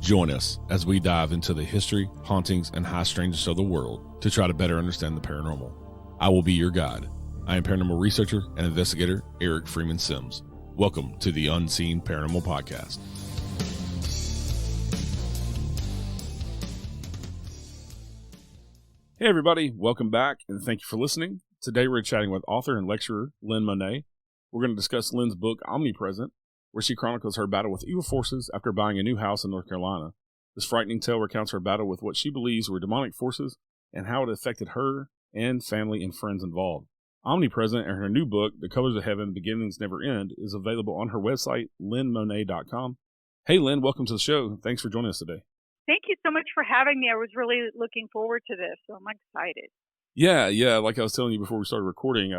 Join us as we dive into the history, hauntings, and high strangeness of the world to try to better understand the paranormal. I will be your guide. I am paranormal researcher and investigator Eric Freeman-Sims. Welcome to the Unseen Paranormal Podcast. Hey everybody, welcome back and thank you for listening. Today we're chatting with author and lecturer Lynn Monet. We're going to discuss Lynn's book Omnipresent, where she chronicles her battle with evil forces after buying a new house in North Carolina. This frightening tale recounts her battle with what she believes were demonic forces and how it affected her and family and friends involved. Omnipresent and her new book, The Colors of Heaven, Beginnings Never End, is available on her website, lynnmonet.com. Hey Lynn, welcome to the show. Thanks for joining us today. Thank you so much for having me. I was really looking forward to this, so I'm excited. Yeah. Like I was telling you before we started recording,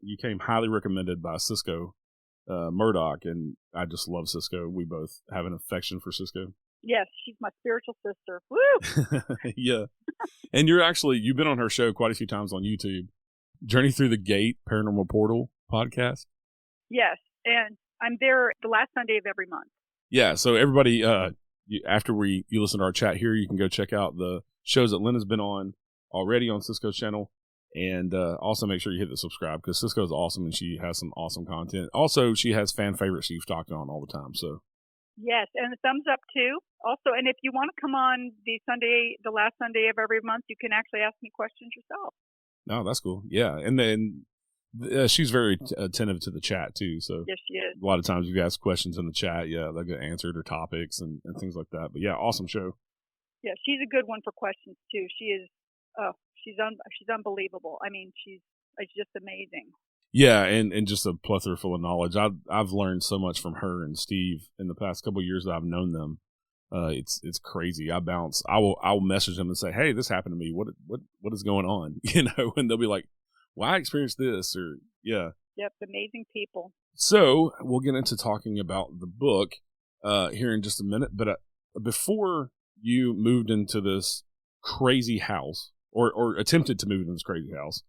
you came highly recommended by Cisco Murdoch, and I just love Cisco. We both have an affection for Cisco. Yes, she's my spiritual sister. Woo! Yeah. And you've been on her show quite a few times on YouTube. Journey Through the Gate Paranormal Portal podcast. Yes, and I'm there the last Sunday of every month. Yeah, so everybody, after you listen to our chat here, you can go check out the shows that Lynn has been on already on Cisco's channel. And also make sure you hit the subscribe because Cisco's awesome and she has some awesome content. Also, she has fan favorites you've talked on all the time. So yes, and the thumbs up too. Also, and if you want to come on the last Sunday of every month, you can actually ask me questions yourself. No, that's cool. Yeah, and then she's very attentive to the chat too. So yes, she is. A lot of times you ask questions in the chat, yeah, they'll get answered or topics and things like that. But yeah, awesome show. Yeah, she's a good one for questions too. She is. Oh, she's unbelievable. I mean, it's just amazing. Yeah, and just a plethora full of knowledge. I've learned so much from her and Steve in the past couple of years that I've known them. It's crazy. I will message them and say, hey, this happened to me. What is going on? And they'll be like, well, I experienced this, or yeah. Yep, amazing people. So we'll get into talking about the book here in just a minute. But before you moved into this crazy house, or attempted to move into this crazy house,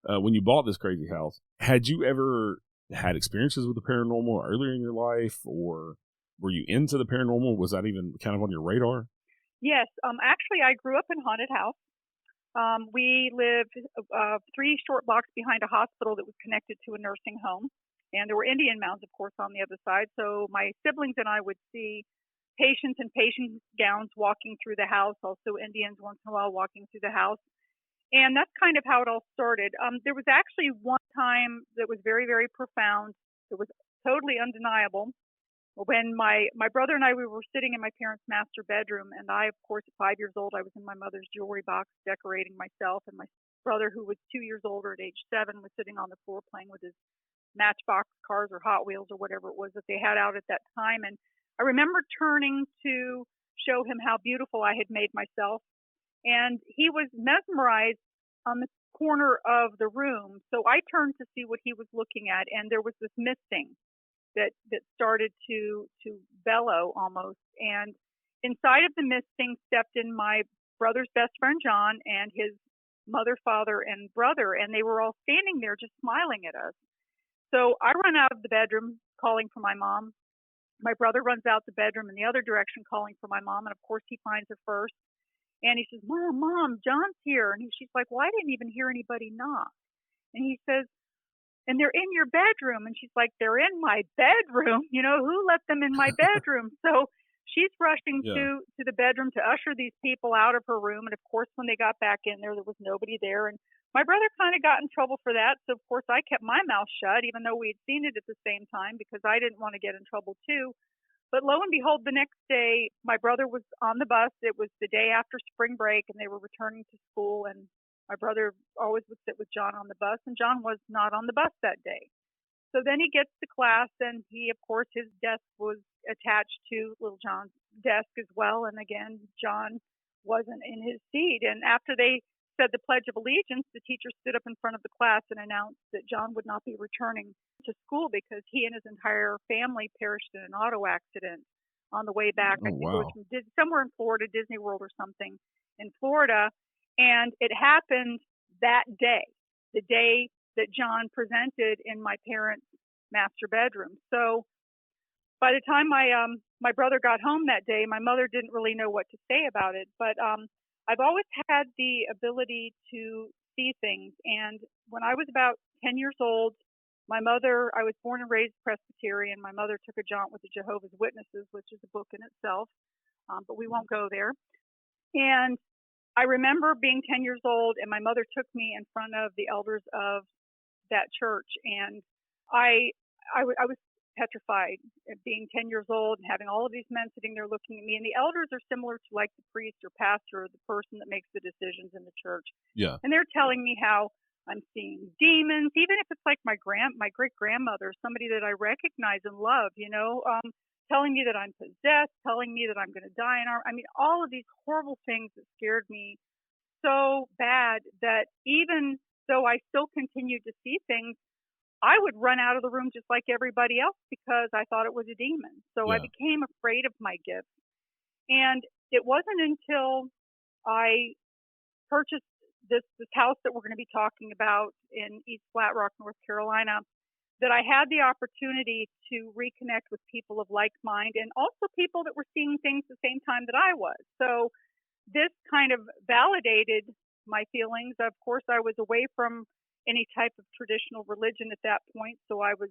when you bought this crazy house, had you ever had experiences with the paranormal earlier in your life, or were you into the paranormal? Was that even kind of on your radar? Yes. Actually, I grew up in a haunted house. We lived 3 short blocks behind a hospital that was connected to a nursing home. And there were Indian mounds, of course, on the other side. So my siblings and I would see patients in patient gowns walking through the house, also Indians once in a while walking through the house. And that's kind of how it all started. There was actually one time that was very, very profound. It was totally undeniable. When my brother and I, we were sitting in my parents' master bedroom, and I, of course, at 5 years old, I was in my mother's jewelry box decorating myself, and my brother, who was 2 years older at age 7, was sitting on the floor playing with his Matchbox cars or Hot Wheels or whatever it was that they had out at that time. And I remember turning to show him how beautiful I had made myself, and he was mesmerized on the corner of the room. So I turned to see what he was looking at, and there was this misting that started to bellow almost. And inside of the misting stepped in my brother's best friend, John, and his mother, father, and brother, and they were all standing there just smiling at us. So I run out of the bedroom calling for my mom. My brother runs out the bedroom in the other direction calling for my mom, and of course he finds her first. And he says, Mom, John's here. And she's like, well, I didn't even hear anybody knock. And he says, and they're in your bedroom. And she's like, they're in my bedroom. Who let them in my bedroom? So she's rushing to the bedroom to usher these people out of her room. And of course, when they got back in there was nobody there. And my brother kind of got in trouble for that. So of course I kept my mouth shut, even though we had seen it at the same time, because I didn't want to get in trouble too. But lo and behold, the next day, my brother was on the bus. It was the day after spring break, and they were returning to school. And my brother always would sit with John on the bus, and John was not on the bus that day. So then he gets to class, and he, of course, his desk was attached to little John's desk as well. And again, John wasn't in his seat. And after they said the Pledge of Allegiance, the teacher stood up in front of the class and announced that John would not be returning to school because he and his entire family perished in an auto accident on the way back. Oh, I think wow. it was from somewhere in Florida, Disney World or something in Florida. And it happened that day, the day that John presented in my parents' master bedroom. So by the time my brother got home that day, my mother didn't really know what to say about it. But I've always had the ability to see things. And when I was about 10 years old, I was born and raised Presbyterian. My mother took a jaunt with the Jehovah's Witnesses, which is a book in itself, but we won't go there. And I remember being 10 years old, and my mother took me in front of the elders of that church, and I was petrified at being 10 years old and having all of these men sitting there looking at me. And the elders are similar to like the priest or pastor or the person that makes the decisions in the church. Yeah. And they're telling me how I'm seeing demons, even if it's like my great grandmother, somebody that I recognize and love, telling me that I'm possessed, telling me that I'm going to die all of these horrible things that scared me so bad that even though I still continued to see things, I would run out of the room just like everybody else because I thought it was a demon. So I became afraid of my gifts. And it wasn't until I purchased this house that we're going to be talking about in East Flat Rock, North Carolina, that I had the opportunity to reconnect with people of like mind and also people that were seeing things the same time that I was. So this kind of validated my feelings. Of course, I was away from any type of traditional religion at that point, so I was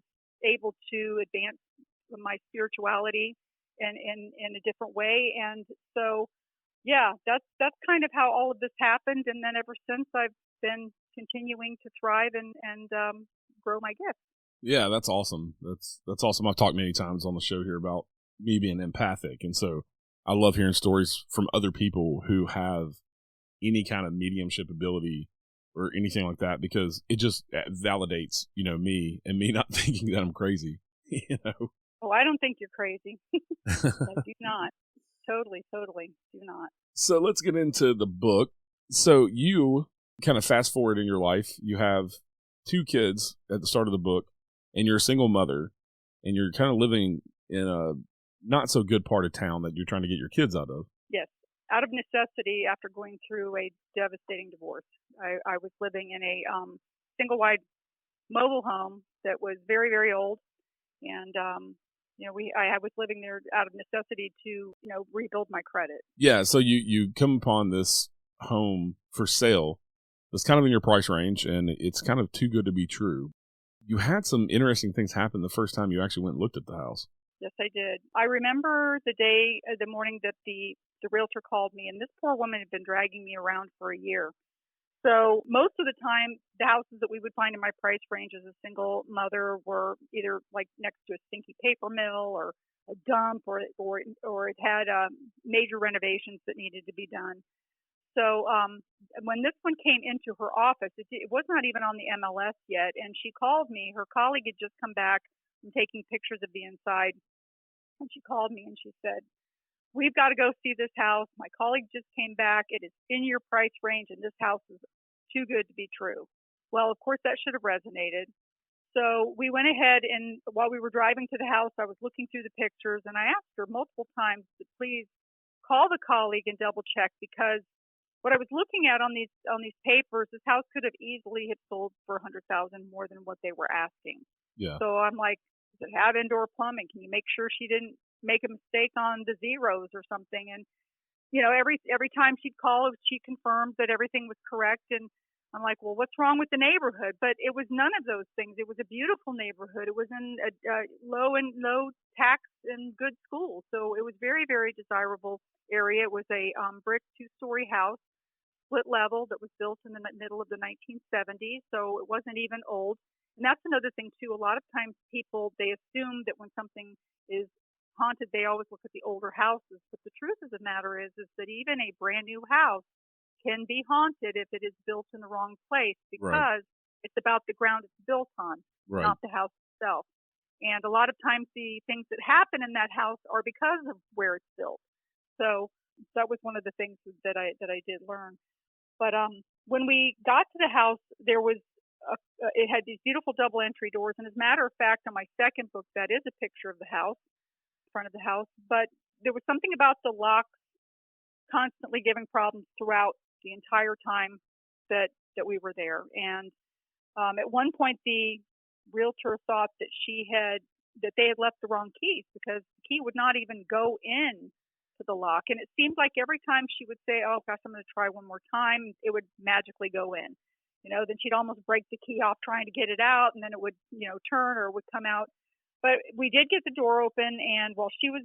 able to advance my spirituality in a different way. And so, that's kind of how all of this happened. And then ever since, I've been continuing to thrive and grow my gifts. Yeah, that's awesome. That's awesome. I've talked many times on the show here about me being empathic, and so I love hearing stories from other people who have any kind of mediumship ability or anything like that, because it just validates, me and me not thinking that I'm crazy, Oh, I don't think you're crazy. I do not. Totally do not. So let's get into the book. So you kind of fast forward in your life. You have 2 kids at the start of the book, and you're a single mother, and you're kind of living in a not so good part of town that you're trying to get your kids out of. Yes. Out of necessity, after going through a devastating divorce. I was living in a single-wide mobile home that was very, very old, and I was living there out of necessity to rebuild my credit. Yeah, so you come upon this home for sale that's kind of in your price range, and it's kind of too good to be true. You had some interesting things happen the first time you actually went and looked at the house. Yes, I did. I remember the morning that the realtor called me, and this poor woman had been dragging me around for a year. So most of the time, the houses that we would find in my price range as a single mother were either like next to a stinky paper mill or a dump, or it had major renovations that needed to be done. So when this one came into her office, it was not even on the MLS yet, and she called me. Her colleague had just come back from taking pictures of the inside, and she called me and she said, "We've got to go see this house. My colleague just came back. It is in your price range, and this house is too good to be true." Well, of course, that should have resonated. So we went ahead, and while we were driving to the house, I was looking through the pictures, and I asked her multiple times to please call the colleague and double check, because what I was looking at on these papers, this house could have easily have sold for $100,000 more than what they were asking. Yeah. So I'm like, does it have indoor plumbing? Can you make sure she didn't make a mistake on the zeros or something? And every time she'd call, she confirmed that everything was correct. And I'm like, well, what's wrong with the neighborhood? But it was none of those things. It was a beautiful neighborhood. It was in a low tax and good schools. So it was very, very desirable area. It was a brick 2-story house, split level, that was built in the middle of the 1970s. So it wasn't even old. And that's another thing too. A lot of times people, they assume that when something is haunted, they always look at the older houses. But the truth of the matter is that even a brand new house can be haunted if it is built in the wrong place, because it's about the ground it's built on, not the house itself. And a lot of times the things that happen in that house are because of where it's built. So that was one of the things that I did learn. But when we got to the house, it had these beautiful double entry doors. And as a matter of fact, on my second book, that is a picture of the house, front of the house. But there was something about the locks constantly giving problems throughout the entire time that we were there. And at one point, the realtor thought that she had that they had left the wrong keys, because the key would not even go in to the lock. And it seemed like every time she would say, "Oh gosh, I'm going to try one more time," it would magically go in. Then she'd almost break the key off trying to get it out, and then it would, turn or would come out. But we did get the door open, and while she was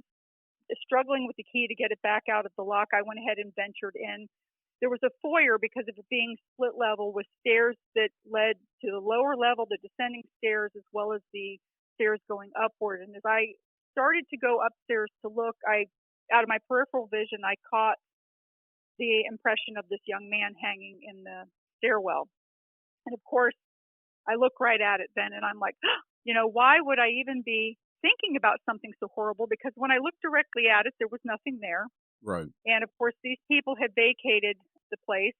struggling with the key to get it back out of the lock, I went ahead and ventured in. There was a foyer, because of it being split level, with stairs that led to the lower level, the descending stairs, as well as the stairs going upward. And as I started to go upstairs to look, out of my peripheral vision, I caught the impression of this young man hanging in the stairwell. And of course, I look right at it then, and I'm like, why would I even be thinking about something so horrible? Because when I looked directly at it, there was nothing there. Right. And of course, these people had vacated the place,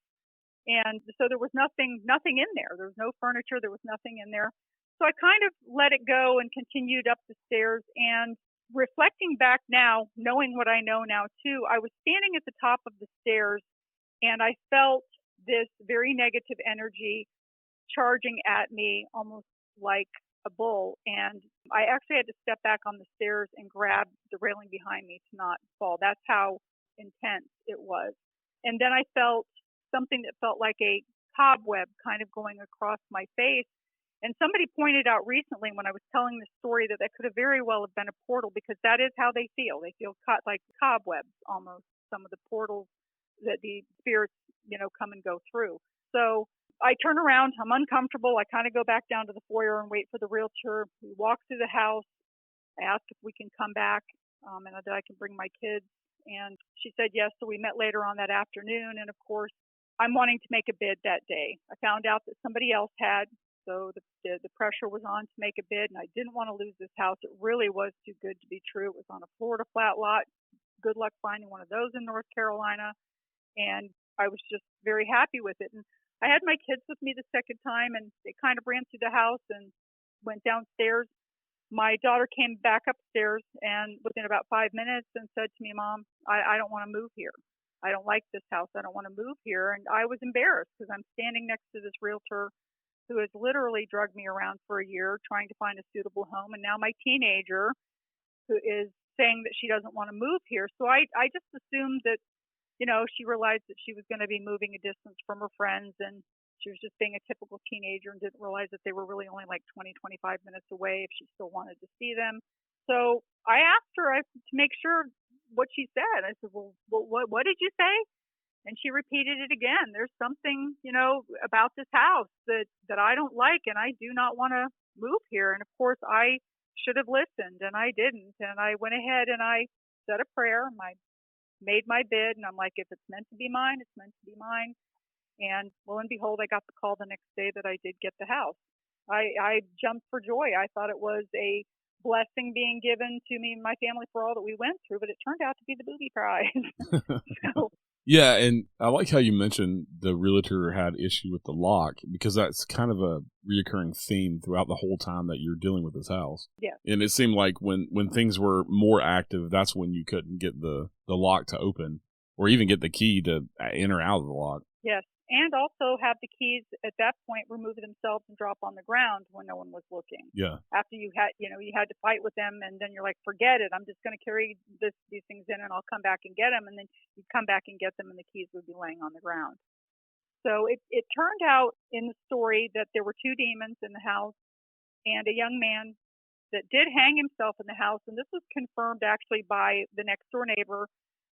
and so there was nothing in there. There was no furniture. There was nothing in there. So I kind of let it go and continued up the stairs. And reflecting back now, knowing what I know now too, I was standing at the top of the stairs, and I felt this very negative energy charging at me, almost like a bull. And I actually had to step back on the stairs and grab the railing behind me to not fall. That's how intense it was. And then I felt something that felt like a cobweb kind of going across my face. And somebody pointed out recently, when I was telling the story, that could have very well have been a portal, because that is how they feel. They feel caught like cobwebs almost, some of the portals that the spirits, come and go through. So I turn around, I'm uncomfortable. I kind of go back down to the foyer and wait for the realtor. We walk through the house. I ask if we can come back and that I can bring my kids. And she said yes. So we met later on that afternoon. And of course, I'm wanting to make a bid that day. I found out that somebody else had. So the pressure was on to make a bid, and I didn't want to lose this house. It really was too good to be true. It was on a Florida flat lot. Good luck finding one of those in North Carolina. And I was just very happy with it. And I had my kids with me the second time, and they kind of ran through the house and went downstairs. My daughter came back upstairs, and within about 5 minutes, and said to me, "Mom, I don't want to move here. I don't like this house. I don't want to move here." And I was embarrassed, because I'm standing next to this realtor who has literally drugged me around for a year trying to find a suitable home. And now my teenager, who is saying that she doesn't want to move here. So I just assumed that, she realized that she was going to be moving a distance from her friends, and she was just being a typical teenager and didn't realize that they were really only like 20, 25 minutes away if she still wanted to see them. So I asked her to make sure what she said. I said, well, what did you say? And she repeated it again. There's something, about this house that I don't like, and I do not want to move here. And of course, I should have listened, and I didn't. And I went ahead and I said a prayer. And I made my bid, and I'm like, if it's meant to be mine, it's meant to be mine. And lo and behold, I got the call the next day that I did get the house. I jumped for joy. I thought it was a blessing being given to me and my family for all that we went through, but it turned out to be the booby prize. So, yeah, and I like how you mentioned the realtor had issue with the lock, because that's kind of a reoccurring theme throughout the whole time that you're dealing with this house. Yeah. And it seemed like when things were more active, that's when you couldn't get the lock to open, or even get the key to enter out of the lock. Yes. And also have the keys at that point remove themselves and drop on the ground when no one was looking. Yeah. After you had to fight with them, and then you're like, forget it. I'm just going to carry these things in, and I'll come back and get them. And then you'd come back and get them, and the keys would be laying on the ground. So it turned out in the story that there were two demons in the house, and a young man that did hang himself in the house. And this was confirmed actually by the next door neighbor.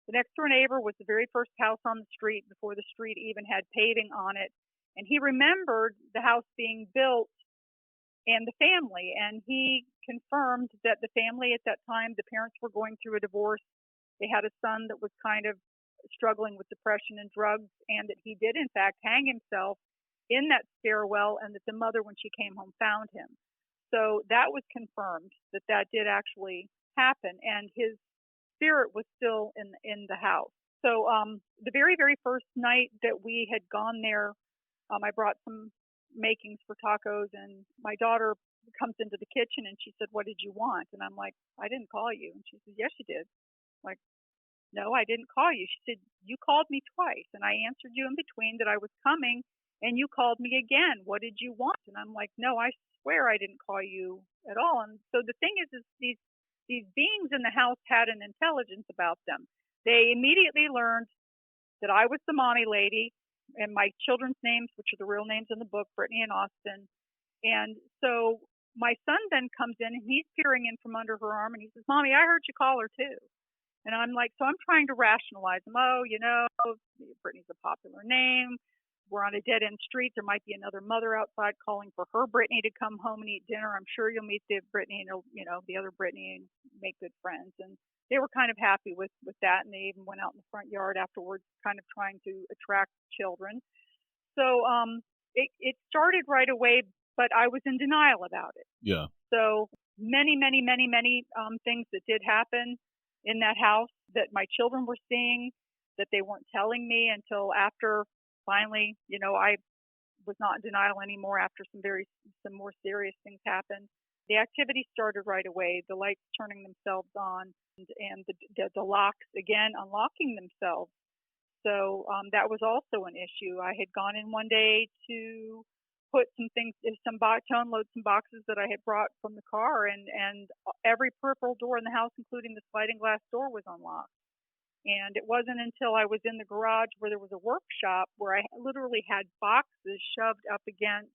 The next door neighbor was the very first house on the street before the street even had paving on it. And he remembered the house being built and the family. And he confirmed that the family at that time, the parents were going through a divorce. They had a son that was kind of struggling with depression and drugs, and that he did in fact hang himself in that stairwell, and that the mother, when she came home, found him. So that was confirmed that did actually happen. And his spirit was still in the house. So the very, very first night that we had gone there, I brought some makings for tacos, and my daughter comes into the kitchen and she said, "What did you want?" And I'm like, "I didn't call you." And she said, "Yes, you did." I'm like, "No, I didn't call you." She said, "You called me twice, and I answered you in between that I was coming, and you called me again. What did you want?" And I'm like, "No, I swear I didn't call you at all. And so the thing is these beings in the house had an intelligence about them. They immediately learned that I was the mommy lady, and my children's names, which are the real names in the book, Brittany and Austin. And so my son then comes in, and he's peering in from under her arm, and he says, "Mommy, I heard you call her too." And I'm like, so I'm trying to rationalize him. Oh, Brittany's a popular name. We're on a dead-end street. There might be another mother outside calling for her Brittany to come home and eat dinner. I'm sure you'll meet the Brittany and, the other Brittany and make good friends. And they were kind of happy with that, and they even went out in the front yard afterwards, kind of trying to attract children. So it started right away, but I was in denial about it. Yeah. So many things that did happen in that house that my children were seeing that they weren't telling me until after finally, I was not in denial anymore after some more serious things happened. The activity started right away, the lights turning themselves on and the locks, again, unlocking themselves. So that was also an issue. I had gone in one day to put to unload some boxes that I had brought from the car, and every peripheral door in the house, including the sliding glass door, was unlocked. And it wasn't until I was in the garage where there was a workshop where I literally had boxes shoved up against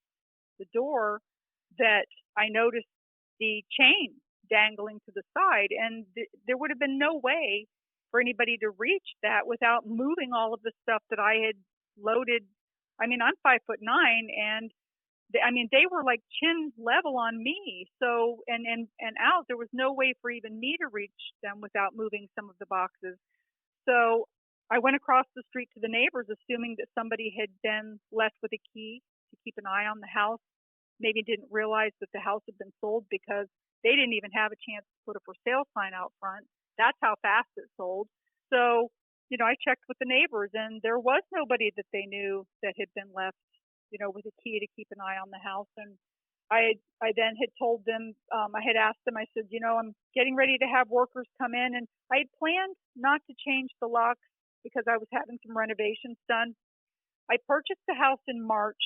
the door that I noticed the chain dangling to the side. And there would have been no way for anybody to reach that without moving all of the stuff that I had loaded. I mean, I'm 5'9", and they were like chin level on me. So, and out, there was no way for even me to reach them without moving some of the boxes. So I went across the street to the neighbors, assuming that somebody had been left with a key to keep an eye on the house. Maybe didn't realize that the house had been sold because they didn't even have a chance to put a for sale sign out front. That's how fast it sold. So, I checked with the neighbors, and there was nobody that they knew that had been left, with a key to keep an eye on the house. And I then had told them, I had asked them, I said, I'm getting ready to have workers come in, and I had planned not to change the locks because I was having some renovations done. I purchased the house in March,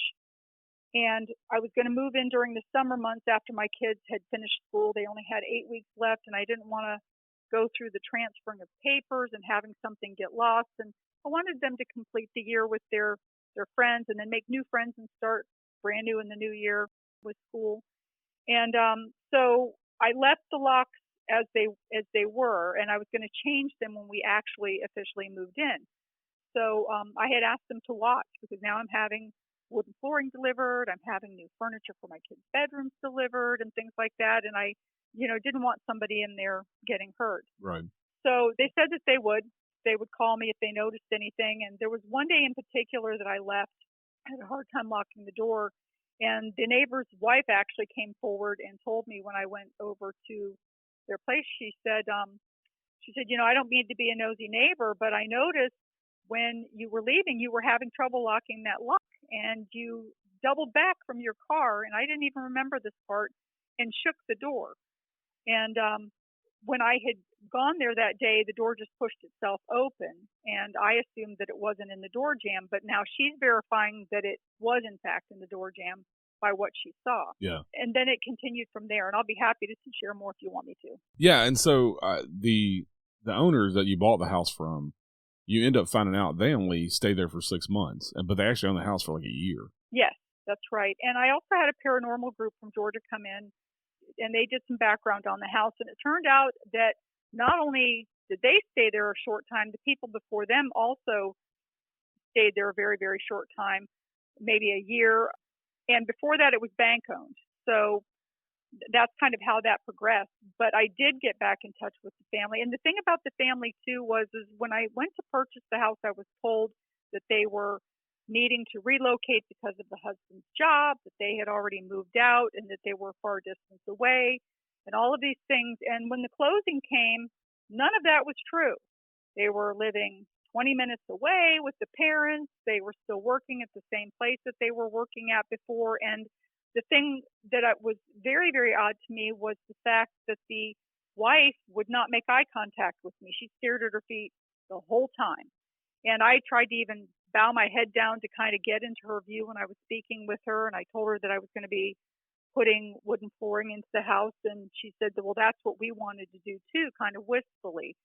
and I was going to move in during the summer months after my kids had finished school. They only had 8 weeks left, and I didn't want to go through the transferring of papers and having something get lost. And I wanted them to complete the year with their friends and then make new friends and start brand new in the new year with school. And so I left the locks as they were, and I was going to change them when we actually officially moved in. So I had asked them to watch because now I'm having wooden flooring delivered. I'm having new furniture for my kids' bedrooms delivered and things like that. And I, didn't want somebody in there getting hurt. Right. So they said that they would call me if they noticed anything. And there was one day in particular that I left. I had a hard time locking the door. And the neighbor's wife actually came forward and told me when I went over to their place, she said, I don't mean to be a nosy neighbor, but I noticed when you were leaving, you were having trouble locking that lock, and you doubled back from your car, and I didn't even remember this part, and shook the door. And when I had gone there that day, the door just pushed itself open, and I assumed that it wasn't in the door jamb, but now she's verifying that it was, in fact, in the door jamb by what she saw. Yeah. And then it continued from there, and I'll be happy to share more if you want me to. Yeah, and so the owners that you bought the house from, you end up finding out they only stayed there for 6 months, but they actually owned the house for like a year. Yes, that's right. And I also had a paranormal group from Georgia come in, and they did some background on the house. And it turned out that not only did they stay there a short time, the people before them also stayed there a very, very short time, maybe a year. And before that, it was bank owned. So that's kind of how that progressed. But I did get back in touch with the family. And the thing about the family, too, is when I went to purchase the house, I was told that they were needing to relocate because of the husband's job, that they had already moved out, and that they were far distance away, and all of these things. And when the closing came, none of that was true. They were living 20 minutes away with the parents. They were still working at the same place that they were working at before. And the thing that was very, very odd to me was the fact that the wife would not make eye contact with me. She stared at her feet the whole time. And I tried to even bow my head down to kind of get into her view when I was speaking with her. And I told her that I was going to be putting wooden flooring into the house. And she said, well, that's what we wanted to do too, kind of wistfully.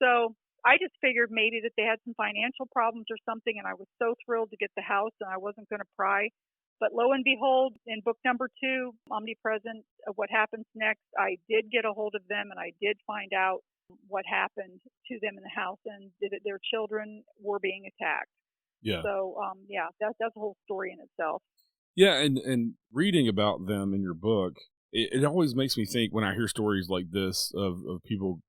So I just figured maybe that they had some financial problems or something, and I was so thrilled to get the house, and I wasn't going to pry. But lo and behold, in book number 2, Omnipresent, What Happens Next, I did get a hold of them, and I did find out what happened to them in the house, and that their children were being attacked. Yeah. So, that's a whole story in itself. Yeah, and reading about them in your book, it always makes me think when I hear stories like this of people,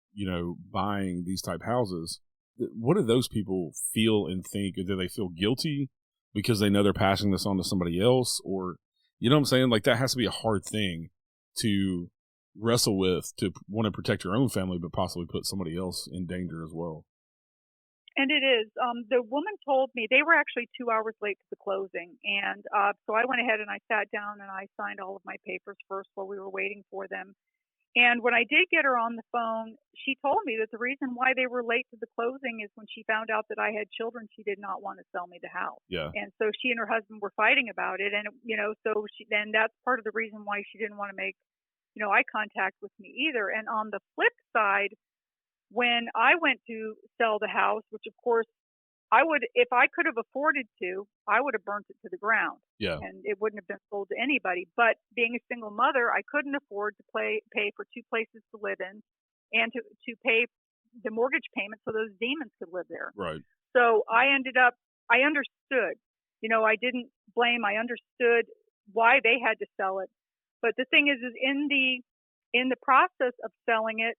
buying these type houses, what do those people feel and think? Do they feel guilty because they know they're passing this on to somebody else? Or, you know what I'm saying? Like, that has to be a hard thing to wrestle with, to want to protect your own family, but possibly put somebody else in danger as well. And it is. The woman told me they were actually 2 hours late to the closing. And so I went ahead and I sat down and I signed all of my papers first while we were waiting for them. And when I did get her on the phone, she told me that the reason why they were late to the closing is when she found out that I had children, she did not want to sell me the house. Yeah. And so she and her husband were fighting about it. And, then that's part of the reason why she didn't want to make, eye contact with me either. And on the flip side, when I went to sell the house, which of course I would, if I could have afforded to, I would have burnt it to the ground. Yeah. And it wouldn't have been sold to anybody. But being a single mother, I couldn't afford to pay for 2 places to live in and to pay the mortgage payment so those demons could live there. Right. So I understood, I didn't blame, I understood why they had to sell it. But the thing is in the process of selling it,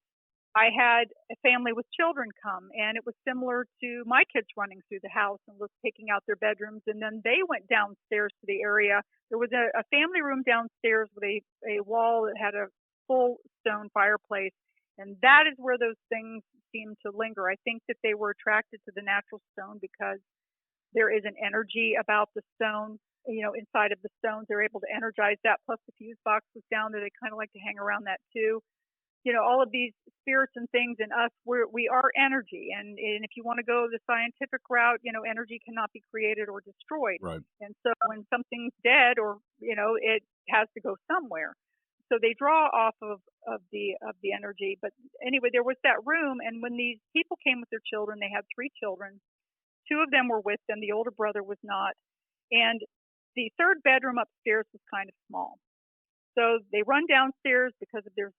I had a family with children come, and it was similar to my kids running through the house and picking out their bedrooms. And then they went downstairs to the area. There was a family room downstairs with a wall that had a full stone fireplace. And that is where those things seemed to linger. I think that they were attracted to the natural stone because there is an energy about the stone, inside of the stones. They're able to energize that. Plus the fuse box was down there. They kind of like to hang around that too. All of these spirits and things in us, we are energy. And if you want to go the scientific route, energy cannot be created or destroyed. Right. And so when something's dead or, it has to go somewhere. So they draw off of the energy. But anyway, there was that room. And when these people came with their children, they had 3 children. 2 of them were with them. The older brother was not. And the 3rd bedroom upstairs was kind of small. So they run downstairs because of their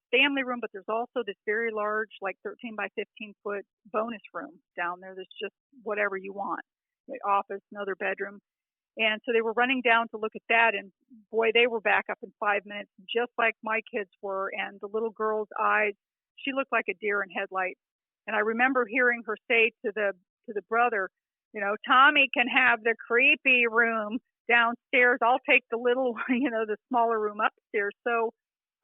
family room, but there's also this very large, like 13 by 15 foot bonus room down there. There's just whatever you want, the office, another bedroom. And so they were running down to look at that, and boy, they were back up in 5 minutes, just like my kids were. And the little girl's eyes, she looked like a deer in headlights. And I remember hearing her say to the brother, Tommy can have the creepy room downstairs. I'll take the little, the smaller room upstairs. So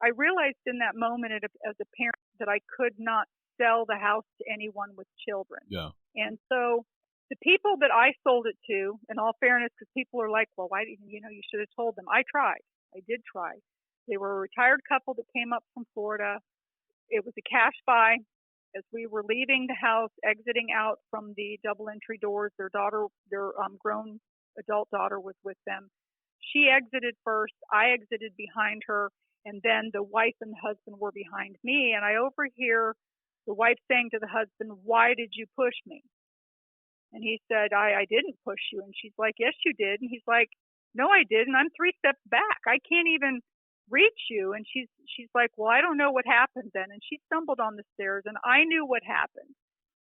I realized in that moment as a parent that I could not sell the house to anyone with children. Yeah. And so the people that I sold it to, in all fairness, because people are like, well, why didn't you should have told them. I tried. I did try. They were a retired couple that came up from Florida. It was a cash buy. As we were leaving the house, exiting out from the double entry doors, their grown adult daughter was with them. She exited first. I exited behind her. And then the wife and the husband were behind me. And I overhear the wife saying to the husband, why did you push me? And he said, I didn't push you. And she's like, yes, you did. And he's like, no, I didn't. I'm 3 steps back. I can't even reach you. And she's like, well, I don't know what happened then. And she stumbled on the stairs. And I knew what happened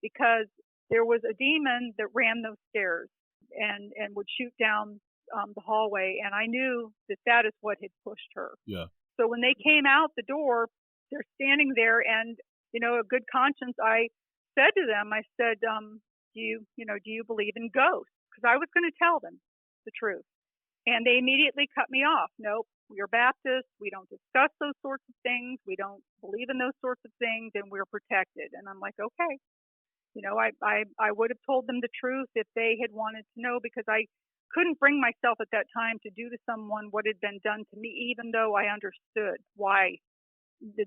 because there was a demon that ran those stairs and would shoot down the hallway. And I knew that is what had pushed her. Yeah. So when they came out the door, they're standing there, and a good conscience, I said to them, I said, do you believe in ghosts? Because I was going to tell them the truth, and they immediately cut me off. Nope, we are Baptists. We don't discuss those sorts of things. We don't believe in those sorts of things, and we're protected. And I'm like, okay, I would have told them the truth if they had wanted to know, because I couldn't bring myself at that time to do to someone what had been done to me, even though I understood why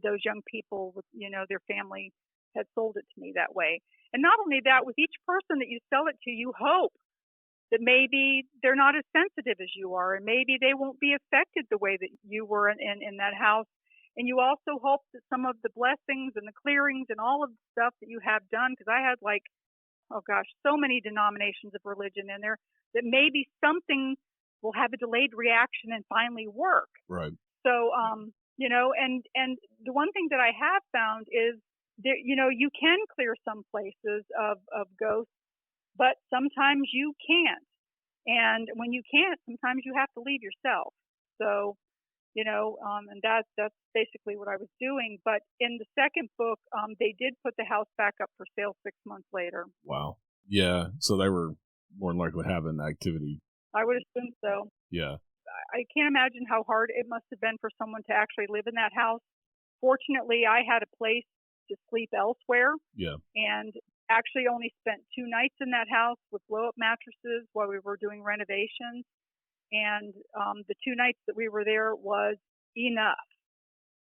those young people with, their family had sold it to me that way. And not only that, with each person that you sell it to, you hope that maybe they're not as sensitive as you are, and maybe they won't be affected the way that you were in that house. And you also hope that some of the blessings and the clearings and all of the stuff that you have done, because I had like, oh gosh, so many denominations of religion in there, that maybe something will have a delayed reaction and finally work. Right. So, and the one thing that I have found is that, you can clear some places of ghosts, but sometimes you can't. And when you can't, sometimes you have to leave yourself. So, and that's basically what I was doing. But in the second book, they did put the house back up for sale 6 months later. Wow. Yeah. So they were more than likely having activity. I would assume so. Yeah. I can't imagine how hard it must have been for someone to actually live in that house. Fortunately, I had a place to sleep elsewhere. Yeah. And actually only spent 2 nights in that house with blow-up mattresses while we were doing renovations. And the 2 nights that we were there was enough.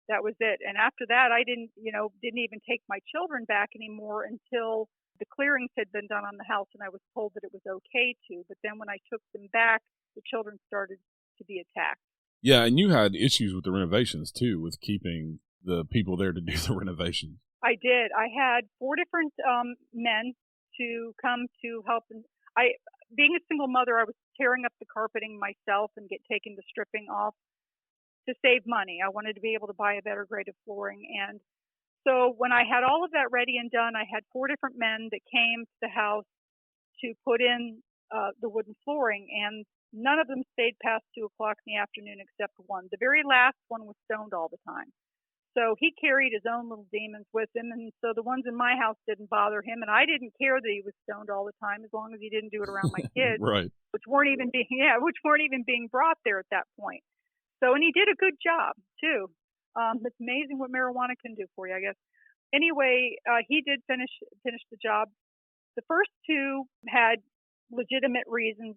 That was it. And after that, I didn't even take my children back anymore until the clearings had been done on the house and I was told that it was okay to. But then when I took them back, the children started to be attacked. Yeah, and you had issues with the renovations too, with keeping the people there to do the renovations. I did. I had 4 different men to come to help. And being a single mother, I was tearing up the carpeting myself and taking the stripping off to save money. I wanted to be able to buy a better grade of flooring. And so when I had all of that ready and done, I had 4 different men that came to the house to put in the wooden flooring. And none of them stayed past 2 o'clock in the afternoon except one. The very last one was stoned all the time. So he carried his own little demons with him, and so the ones in my house didn't bother him, and I didn't care that he was stoned all the time as long as he didn't do it around my kids, right? Which weren't even being brought there at that point. So, and he did a good job too. It's amazing what marijuana can do for you, I guess. Anyway, he did finish the job. The first 2 had legitimate reasons.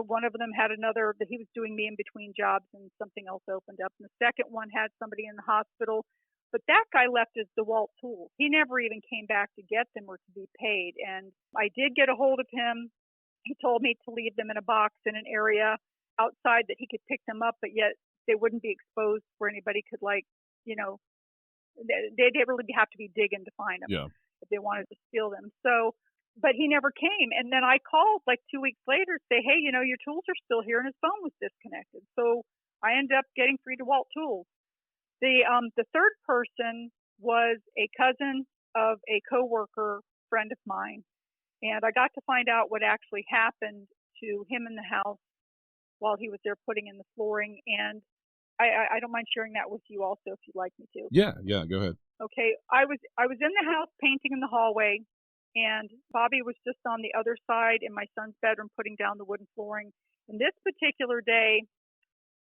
One of them had another that he was doing me in between jobs and something else opened up. And the second one had somebody in the hospital, but that guy left his DeWalt tools. He never even came back to get them or to be paid. And I did get a hold of him. He told me to leave them in a box in an area outside that he could pick them up, but yet they wouldn't be exposed where anybody could they'd really have to be digging to find them if they wanted to steal them. So, but he never came. And then I called like 2 weeks later to say, hey, your tools are still here, and his phone was disconnected. So I ended up getting free DeWalt tools. The third person was a cousin of a coworker friend of mine. And I got to find out what actually happened to him in the house while he was there putting in the flooring. And I don't mind sharing that with you also if you'd like me to. Yeah, go ahead. Okay, I was in the house painting in the hallway, and Bobby was just on the other side in my son's bedroom putting down the wooden flooring. And this particular day,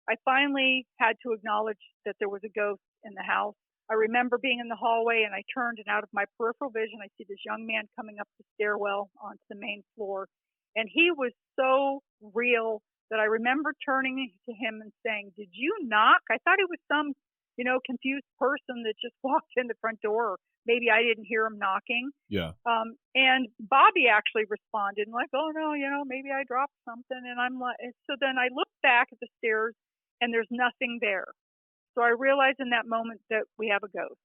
I finally had to acknowledge that there was a ghost in the house. I remember being in the hallway, and I turned, and out of my peripheral vision, I see this young man coming up the stairwell onto the main floor. And he was so real that I remember turning to him and saying, did you knock? I thought it was some, confused person that just walked in the front door. Maybe I didn't hear him knocking. Yeah. And Bobby actually responded, like, oh, no, maybe I dropped something. And I'm like, so then I looked back at the stairs, and there's nothing there. So I realized in that moment that we have a ghost.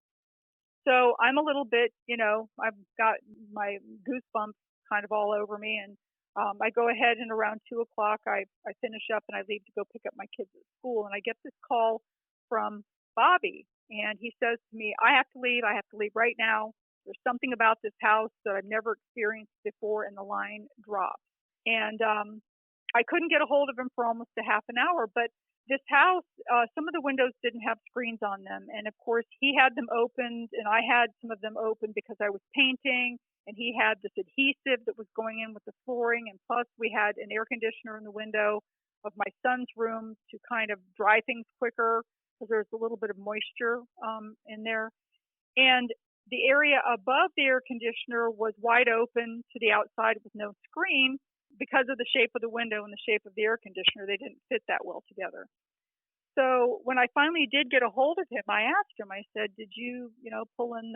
So I'm a little bit, I've got my goosebumps kind of all over me. And I go ahead, and around 2 o'clock, I finish up and I leave to go pick up my kids at school. And I get this call from Bobby. And he says to me, I have to leave right now. There's something about this house that I've never experienced before. And the line drops. And I couldn't get a hold of him for almost a half an hour. But this house, some of the windows didn't have screens on them. And of course, he had them opened, and I had some of them open because I was painting. And he had this adhesive that was going in with the flooring. And plus, we had an air conditioner in the window of my son's room to kind of dry things quicker because there's a little bit of moisture in there. And the area above the air conditioner was wide open to the outside with no screen. Because of the shape of the window and the shape of the air conditioner, they didn't fit that well together. So when I finally did get a hold of him, I asked him, I said, did you, pull in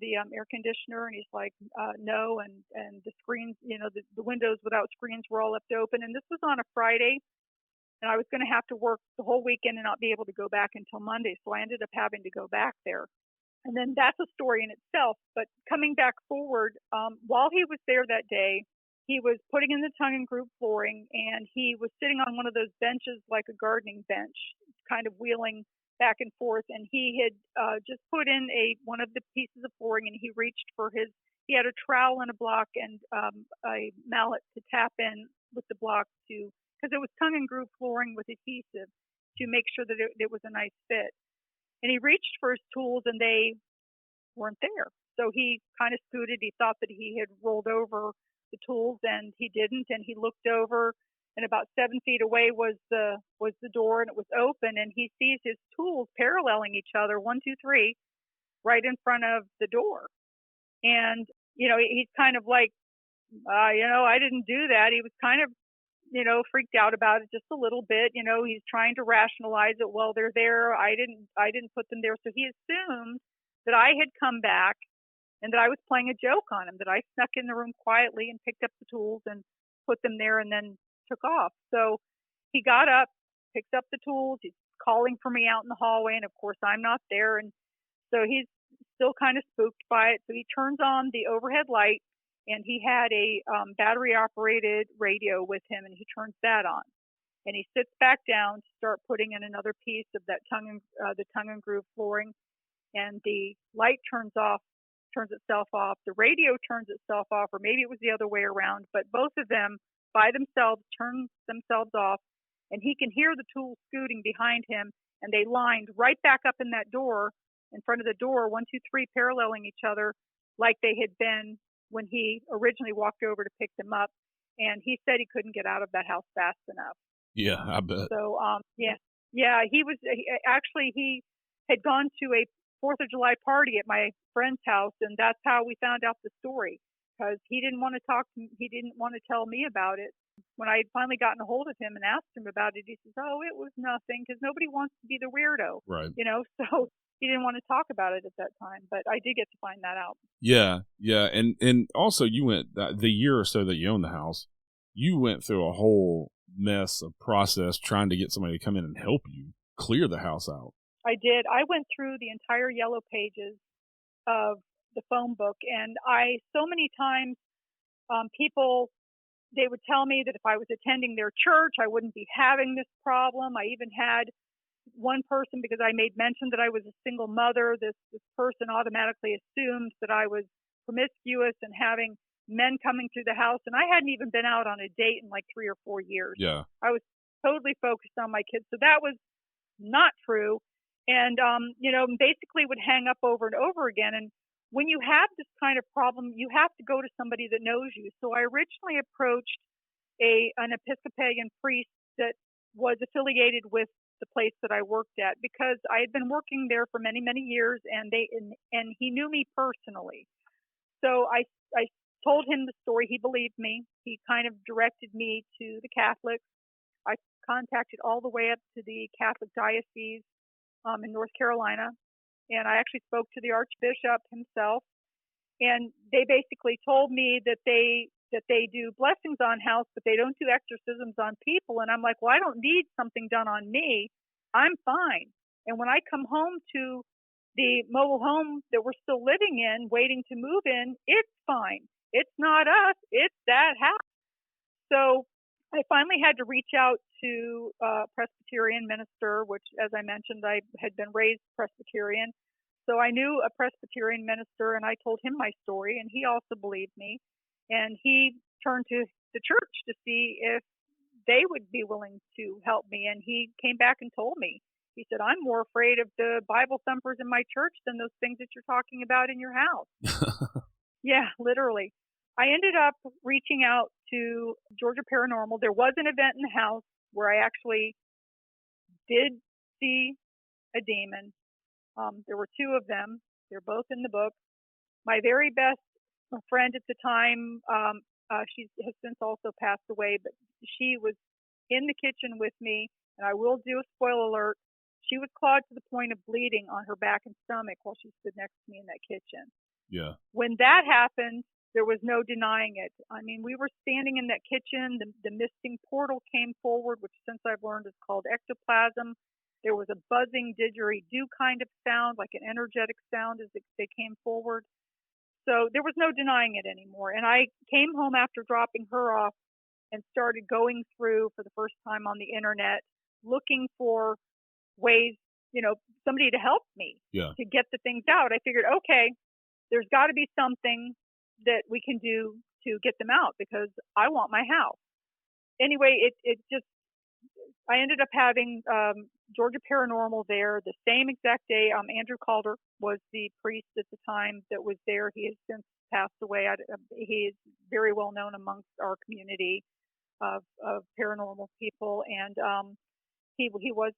the air conditioner? And he's like, no. And the screens, the windows without screens were all left open. And this was on a Friday, and I was going to have to work the whole weekend and not be able to go back until Monday. So I ended up having to go back there. And then that's a story in itself. But coming back forward, while he was there that day, he was putting in the tongue and groove flooring, and he was sitting on one of those benches like a gardening bench, kind of wheeling back and forth. And he had just put in one of the pieces of flooring, and he reached for he had a trowel and a block and a mallet to tap in with the block because it was tongue and groove flooring with adhesive to make sure that it was a nice fit. And he reached for his tools, and they weren't there. So he kind of scooted. He thought that he had rolled over the tools, and he didn't. And he looked over, and about 7 feet away was the door, and it was open. And he sees his tools paralleling each other, 1, 2, 3, right in front of the door. And he's kind of like, I didn't do that. He was kind of freaked out about it just a little bit. He's trying to rationalize it. Well, they're there. I didn't put them there. So he assumed that I had come back and that I was playing a joke on him, that I snuck in the room quietly and picked up the tools and put them there and then took off. So he got up, picked up the tools. He's calling for me out in the hallway. And of course I'm not there. And so he's still kind of spooked by it. So he turns on the overhead light, and he had a battery-operated radio with him, and he turns that on. And he sits back down to start putting in another piece of that the tongue and groove flooring, and the light turns itself off. The radio turns itself off, or maybe it was the other way around, but both of them by themselves turn themselves off, and he can hear the tools scooting behind him, and they lined right back up in that door, in front of the door, 1, 2, 3, paralleling each other like they had been when he originally walked over to pick them up. And he said he couldn't get out of that house fast enough. Yeah, I bet. So, he had gone to a 4th of July party at my friend's house, and that's how we found out the story, because he didn't want to tell me about it. When I had finally gotten a hold of him and asked him about it, he says, "Oh, it was nothing," because nobody wants to be the weirdo. Right. So he didn't want to talk about it at that time, but I did get to find that out. Yeah. And also you went, the year or so that you owned the house, you went through a whole mess of process trying to get somebody to come in and help you clear the house out. I did. I went through the entire yellow pages of the phone book, and so many times people, they would tell me that if I was attending their church, I wouldn't be having this problem. I even had one person, because I made mention that I was a single mother, this person automatically assumed that I was promiscuous and having men coming through the house, and I hadn't even been out on a date in like 3 or 4 years. Yeah. I was totally focused on my kids, so that was not true. And basically would hang up over and over again. And when you have this kind of problem, you have to go to somebody that knows you. So I originally approached an Episcopalian priest that was affiliated with the place that I worked at, because I had been working there for many, many years, and he knew me personally. So I told him the story. He believed me. He kind of directed me to the Catholics. I contacted all the way up to the Catholic diocese in North Carolina, and I actually spoke to the Archbishop himself, and they basically told me that they do blessings on house, but they don't do exorcisms on people. And I'm like, well, I don't need something done on me. I'm fine. And when I come home to the mobile home that we're still living in, waiting to move in, it's fine. It's not us. It's that house. So I finally had to reach out to a Presbyterian minister, which, as I mentioned, I had been raised Presbyterian. So I knew a Presbyterian minister, and I told him my story, and he also believed me. And he turned to the church to see if they would be willing to help me. And he came back and told me, he said, "I'm more afraid of the Bible thumpers in my church than those things that you're talking about in your house." Yeah, literally. I ended up reaching out to Georgia Paranormal. There was an event in the house where I actually did see a demon. There were 2 of them. They're both in the book. My very best friend at the time, she has since also passed away, but she was in the kitchen with me, and I will do a spoiler alert. She was clawed to the point of bleeding on her back and stomach while she stood next to me in that kitchen. Yeah. When that happened, there was no denying it. I mean, we were standing in that kitchen. The misting portal came forward, which since I've learned is called ectoplasm. There was a buzzing didgeridoo kind of sound, like an energetic sound as they came forward. So there was no denying it anymore. And I came home after dropping her off and started going through for the first time on the internet, looking for ways, somebody to help me to get the things out. I figured, okay, there's got to be something that we can do to get them out because I want my house. Anyway, I ended up having Georgia Paranormal there the same exact day. Andrew Calder was the priest at the time that was there. He has since passed away. He is very well known amongst our community of paranormal people, and he was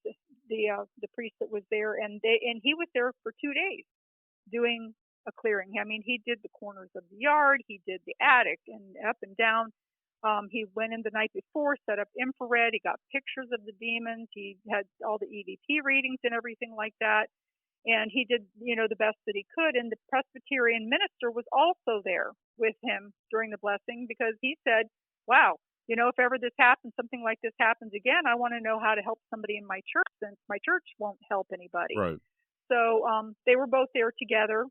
the priest that was there, and he was there for 2 days doing a clearing. I mean, he did the corners of the yard, he did the attic and up and down. He went in the night before, set up infrared. He got pictures of the demons. He had all the EVP readings and everything like that. And he did, the best that he could. And the Presbyterian minister was also there with him during the blessing because he said, wow, if ever this happens, something like this happens again, I want to know how to help somebody in my church since my church won't help anybody. Right. So they were both there together,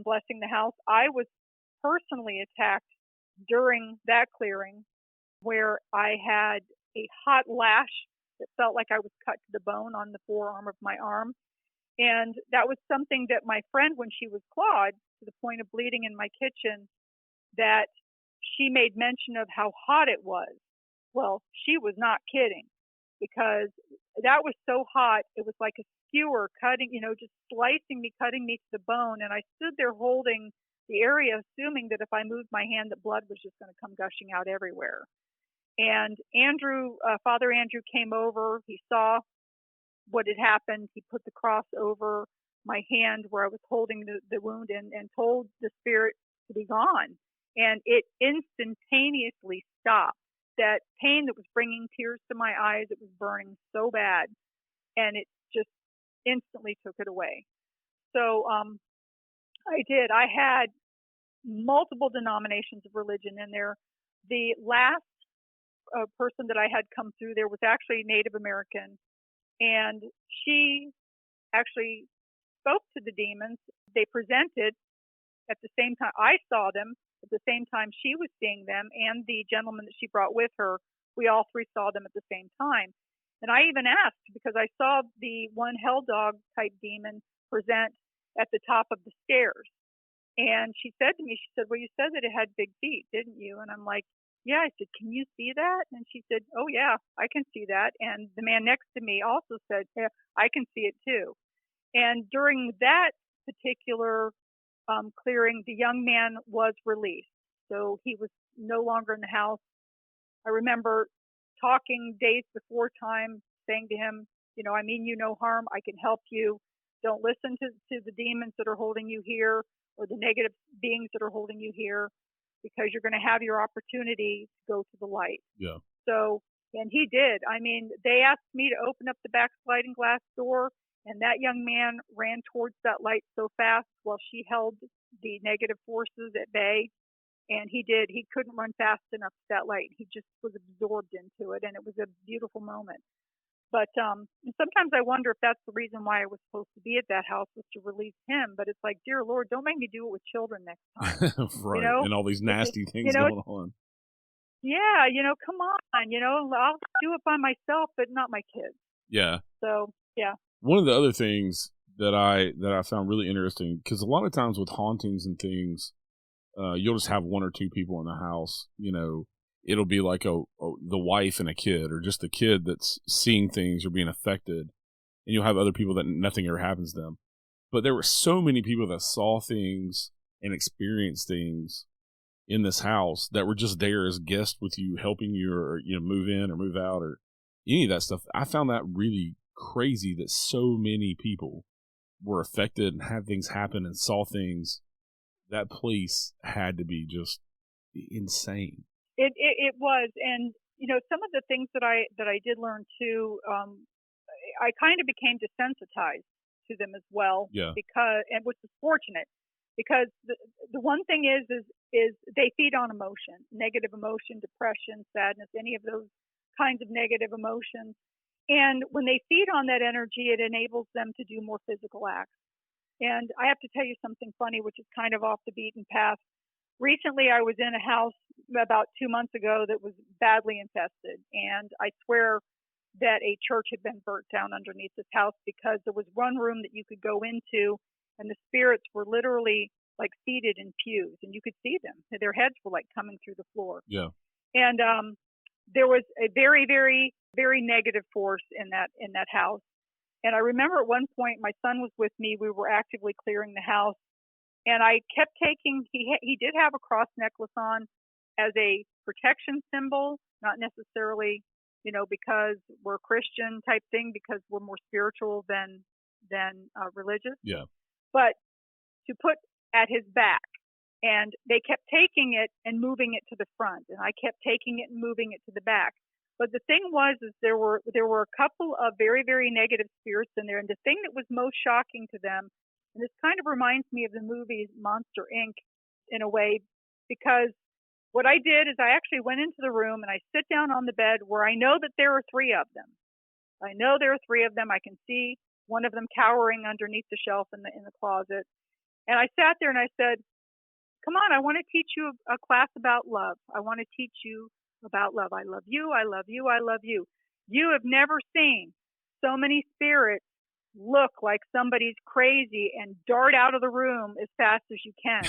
blessing the house. I was personally attacked during that clearing where I had a hot lash that felt like I was cut to the bone on the forearm of my arm. And that was something that my friend, when she was clawed to the point of bleeding in my kitchen, that she made mention of how hot it was. Well, she was not kidding because that was so hot. It was like a skewer cutting, just slicing me, cutting me to the bone. And I stood there holding the area, assuming that if I moved my hand, the blood was just going to come gushing out everywhere. And Father Andrew came over. He saw what had happened. He put the cross over my hand where I was holding the wound and told the spirit to be gone. And it instantaneously stopped. That pain that was bringing tears to my eyes, it was burning so bad. And it just instantly took it away. So I did. I had multiple denominations of religion in there. The last person that I had come through there was actually Native American. And she actually spoke to the demons. They presented at the same time. I saw them at the same time she was seeing them, and the gentleman that she brought with her. We all three saw them at the same time. And I even asked, because I saw the one hell dog type demon present at the top of the stairs. And she said to me, well, you said that it had big feet, didn't you? And I'm like, yeah. I said, can you see that? And she said, oh, yeah, I can see that. And the man next to me also said, yeah, I can see it too. And during that particular clearing, the young man was released. So he was no longer in the house. I remember talking days before time, saying to him, I mean you no harm. I can help you. Don't listen to the demons that are holding you here or the negative beings that are holding you here, because you're going to have your opportunity to go to the light. Yeah. So, and he did. I mean, they asked me to open up the back sliding glass door, and that young man ran towards that light so fast while she held the negative forces at bay. And he did. He couldn't run fast enough to that light. He just was absorbed into it, and it was a beautiful moment. But sometimes I wonder if that's the reason why I was supposed to be at that house, was to release him. But it's like, dear Lord, don't make me do it with children next time. Right. And all these nasty things going on. Yeah, come on. I'll do it by myself, but not my kids. Yeah. So, yeah. One of the other things that I found really interesting, because a lot of times with hauntings and things, you'll just have one or two people in the house. It'll be like the wife and a kid, or just the kid that's seeing things or being affected, and you'll have other people that nothing ever happens to them. But there were so many people that saw things and experienced things in this house that were just there as guests with you, helping you, or move in or move out or any of that stuff. I found that really crazy that so many people were affected and had things happen and saw things. That place had to be just insane. It was, and some of the things that I did learn too, I kind of became desensitized to them as well. Yeah. Because, and which was fortunate, because the one thing is they feed on emotion, negative emotion, depression, sadness, any of those kinds of negative emotions. And when they feed on that energy, it enables them to do more physical acts. And I have to tell you something funny, which is kind of off the beaten path. Recently, I was in a house about 2 months ago that was badly infested. And I swear that a church had been burnt down underneath this house, because there was one room that you could go into and the spirits were literally like seated in pews, and you could see them. Their heads were like coming through the floor. Yeah. And there was a very, very, very negative force in that house. And I remember at one point my son was with me. We were actively clearing the house, and I kept taking. He did have a cross necklace on as a protection symbol, not necessarily, because we're Christian type thing, because we're more spiritual than religious. Yeah. But to put at his back, and they kept taking it and moving it to the front, and I kept taking it and moving it to the back. But the thing was, is there were a couple of very, very negative spirits in there, and the thing that was most shocking to them, and this kind of reminds me of the movie Monster Inc. in a way, because what I did is I actually went into the room and I sit down on the bed where I know that there are 3 of them. I know there are 3 of them. I can see one of them cowering underneath the shelf in the closet. And I sat there and I said, come on, I want to teach you a class about love. I want to teach you about love. I love you. I love you. I love you. You have never seen so many spirits look like somebody's crazy and dart out of the room as fast as you can.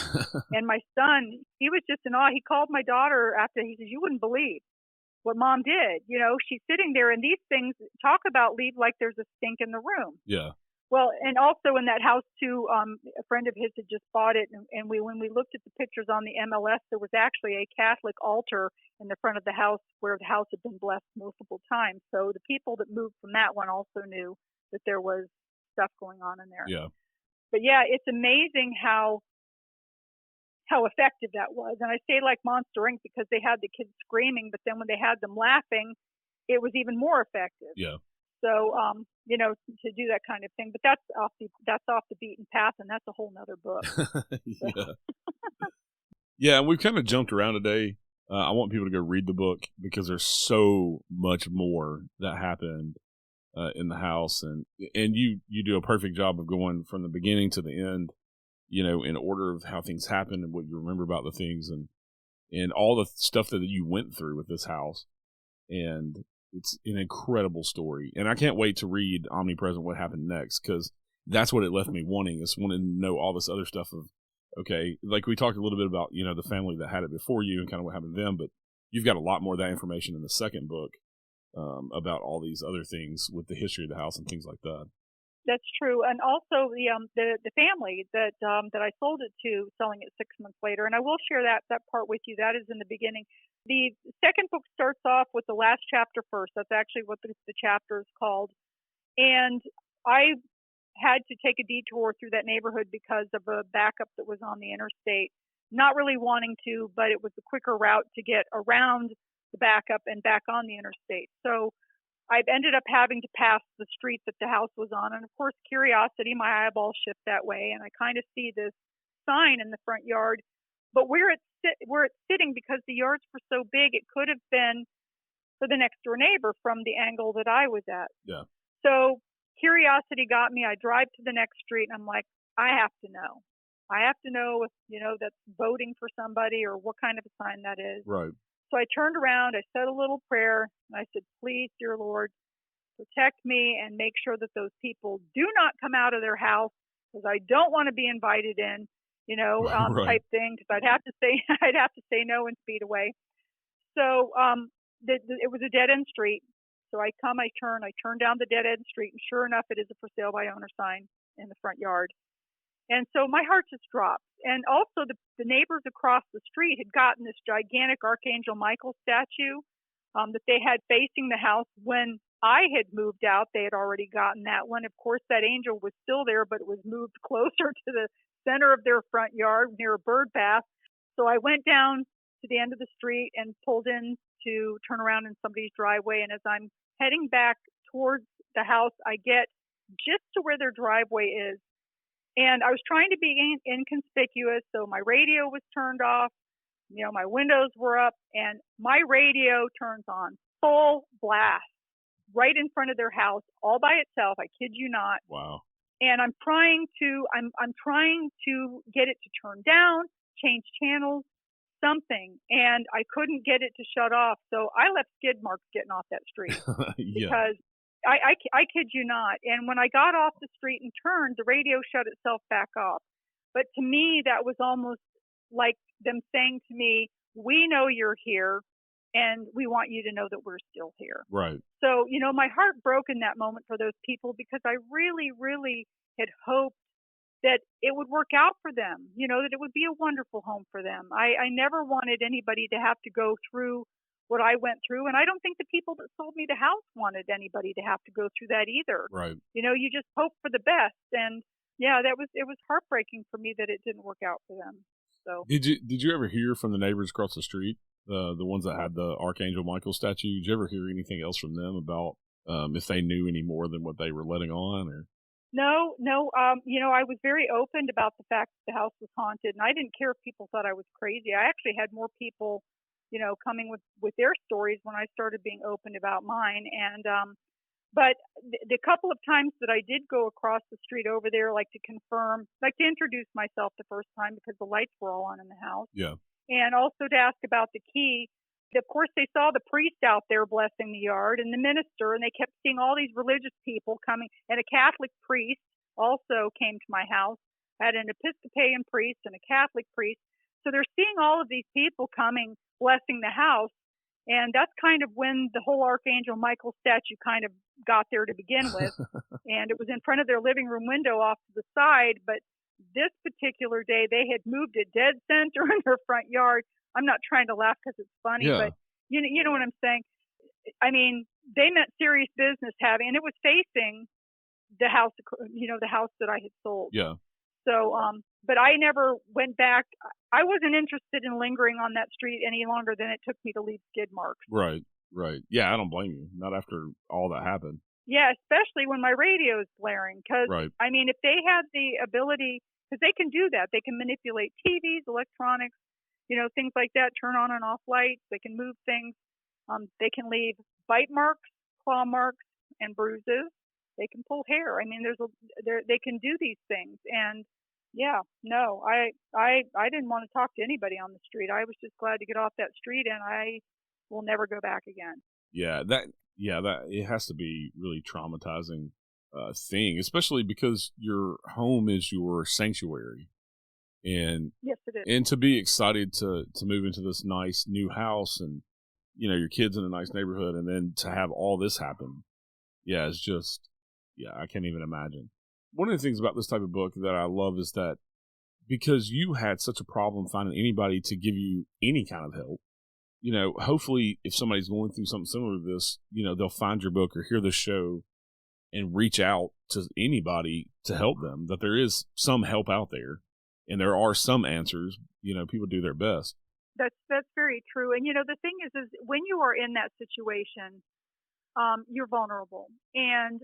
And my son, he was just in awe. He called my daughter after. He says, you wouldn't believe what mom did. She's sitting there, and these things, talk about leave like there's a stink in the room. Yeah. Well, and also in that house too, a friend of his had just bought it, and when we looked at the pictures on the MLS, there was actually a Catholic altar in the front of the house where the house had been blessed multiple times. So the people that moved from that one also knew that there was stuff going on in there. Yeah. But yeah, it's amazing how effective that was. And I say like Monster Inc. because they had the kids screaming, but then when they had them laughing, it was even more effective. Yeah. So, to do that kind of thing, but that's off the beaten path, and that's a whole nother book. Yeah. Yeah. And we've kind of jumped around today. I want people to go read the book because there's so much more that happened in the house, and you do a perfect job of going from the beginning to the end, in order of how things happened and what you remember about the things and all the stuff that you went through with this house. And it's an incredible story. And I can't wait to read Omnipresent, what happened next, because that's what it left me wanting, is wanting to know all this other stuff of, okay, like we talked a little bit about, the family that had it before you and kind of what happened to them, but you've got a lot more of that information in the second book about all these other things with the history of the house and things like that. That's true, and also the family that I sold it to, selling it 6 months later, and I will share that part with you. That is in the beginning. The second book starts off with the last chapter first. That's actually what the chapter is called. And I had to take a detour through that neighborhood because of a backup that was on the interstate. Not really wanting to, but it was a quicker route to get around the backup and back on the interstate. So I've ended up having to pass the street that the house was on. And of course, curiosity, my eyeballs shift that way. And I kind of see this sign in the front yard. But where it's sitting, because the yards were so big, it could have been for the next door neighbor from the angle that I was at. Yeah. So curiosity got me. I drive to the next street, and I'm like, I have to know. I have to know if, that's voting for somebody or what kind of a sign that is. Right. So I turned around, I said a little prayer, and I said, please, dear Lord, protect me and make sure that those people do not come out of their house, because I don't want to be invited in, Right. type thing, because I'd have to say no and speed away. So it was a dead end street. So I turn down the dead end street, and sure enough, it is a for sale by owner sign in the front yard. And so my heart just dropped. And also the neighbors across the street had gotten this gigantic Archangel Michael statue that they had facing the house when I had moved out. They had already gotten that one. Of course, that angel was still there, but it was moved closer to the center of their front yard near a bird bath. So I went down to the end of the street and pulled in to turn around in somebody's driveway. And as I'm heading back towards the house, I get just to where their driveway is. And I was trying to be inconspicuous, so my radio was turned off. My windows were up, and my radio turns on full blast right in front of their house, all by itself. I kid you not. Wow. And I'm trying to get it to turn down, change channels, something, and I couldn't get it to shut off. So I left skid marks getting off that street because I kid you not. And when I got off the street and turned, the radio shut itself back off. But to me, that was almost like them saying to me, "We know you're here, and we want you to know that we're still here." Right. So, my heart broke in that moment for those people because I really, really had hoped that it would work out for them, that it would be a wonderful home for them. I never wanted anybody to have to go through what I went through, and I don't think the people that sold me the house wanted anybody to have to go through that either. Right. You just hope for the best, and yeah, it was heartbreaking for me that it didn't work out for them. So did you ever hear from the neighbors across the street, the ones that had the Archangel Michael statue? Did you ever hear anything else from them about if they knew any more than what they were letting on? Or No. I was very open about the fact that the house was haunted, and I didn't care if people thought I was crazy. I actually had more people, coming with their stories when I started being open about mine. And but the couple of times that I did go across the street over there, like to introduce myself the first time because the lights were all on in the house. Yeah. And also to ask about the key. Of course, they saw the priest out there blessing the yard and the minister, and they kept seeing all these religious people coming. And a Catholic priest also came to my house. I had an Episcopalian priest and a Catholic priest. So they're seeing all of these people coming, blessing the house. And that's kind of when the whole Archangel Michael statue kind of got there to begin with. And it was in front of their living room window off to the side. But this particular day, they had moved it dead center in their front yard. I'm not trying to laugh because it's funny, but you know what I'm saying? I mean, they meant serious business and it was facing the house, the house that I had sold. Yeah. So, but I never went back. I wasn't interested in lingering on that street any longer than it took me to leave skid marks. Right. Yeah, I don't blame you. Not after all that happened. Yeah, especially when my radio is blaring. Because, I mean, if they had the ability, because they can do that. They can manipulate TVs, electronics, things like that, turn on and off lights. They can move things. They can leave bite marks, claw marks, and bruises. They can pull hair. I mean, they can do these things. And yeah, no, I didn't want to talk to anybody on the street. I was just glad to get off that street, and I will never go back again. Yeah, that it has to be really traumatizing thing, especially because your home is your sanctuary. And yes, it is. And to be excited to move into this nice new house and your kids in a nice neighborhood, and then to have all this happen, it's just I can't even imagine. One of the things about this type of book that I love is that because you had such a problem finding anybody to give you any kind of help, hopefully if somebody's going through something similar to this, they'll find your book or hear the show and reach out to anybody to help them, that there is some help out there. And there are some answers, people do their best. That's very true. And, the thing is when you are in that situation, you're vulnerable and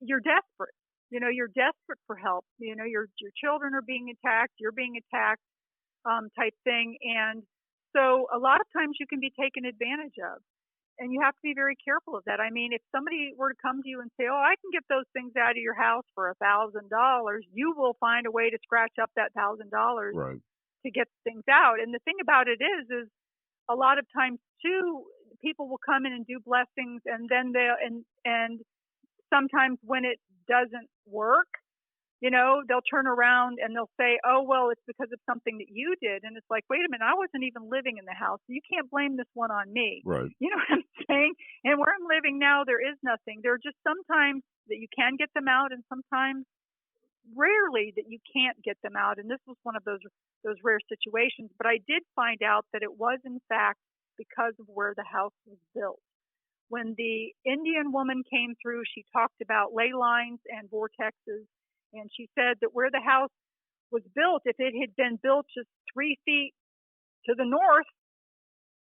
you're desperate. You're desperate for help. Your children are being attacked, you're being attacked, type thing. And so a lot of times you can be taken advantage of. And you have to be very careful of that. I mean, if somebody were to come to you and say, "Oh, I can get those things out of your house for $1,000," you will find a way to scratch up that $1,000 to get things out. And the thing about it is a lot of times too, people will come in and do blessings, and then and sometimes when it doesn't work, they'll turn around and they'll say, "Oh, well, it's because of something that you did." And it's like, wait a minute, I wasn't even living in the house. So you can't blame this one on me. Right. You know what I'm saying? And where I'm living now, there is nothing. There are just sometimes that you can get them out, and sometimes rarely that you can't get them out. And this was one of those rare situations. But I did find out that it was, in fact, because of where the house was built. When the Indian woman came through, she talked about ley lines and vortexes. And she said that where the house was built, if it had been built just 3 feet to the north,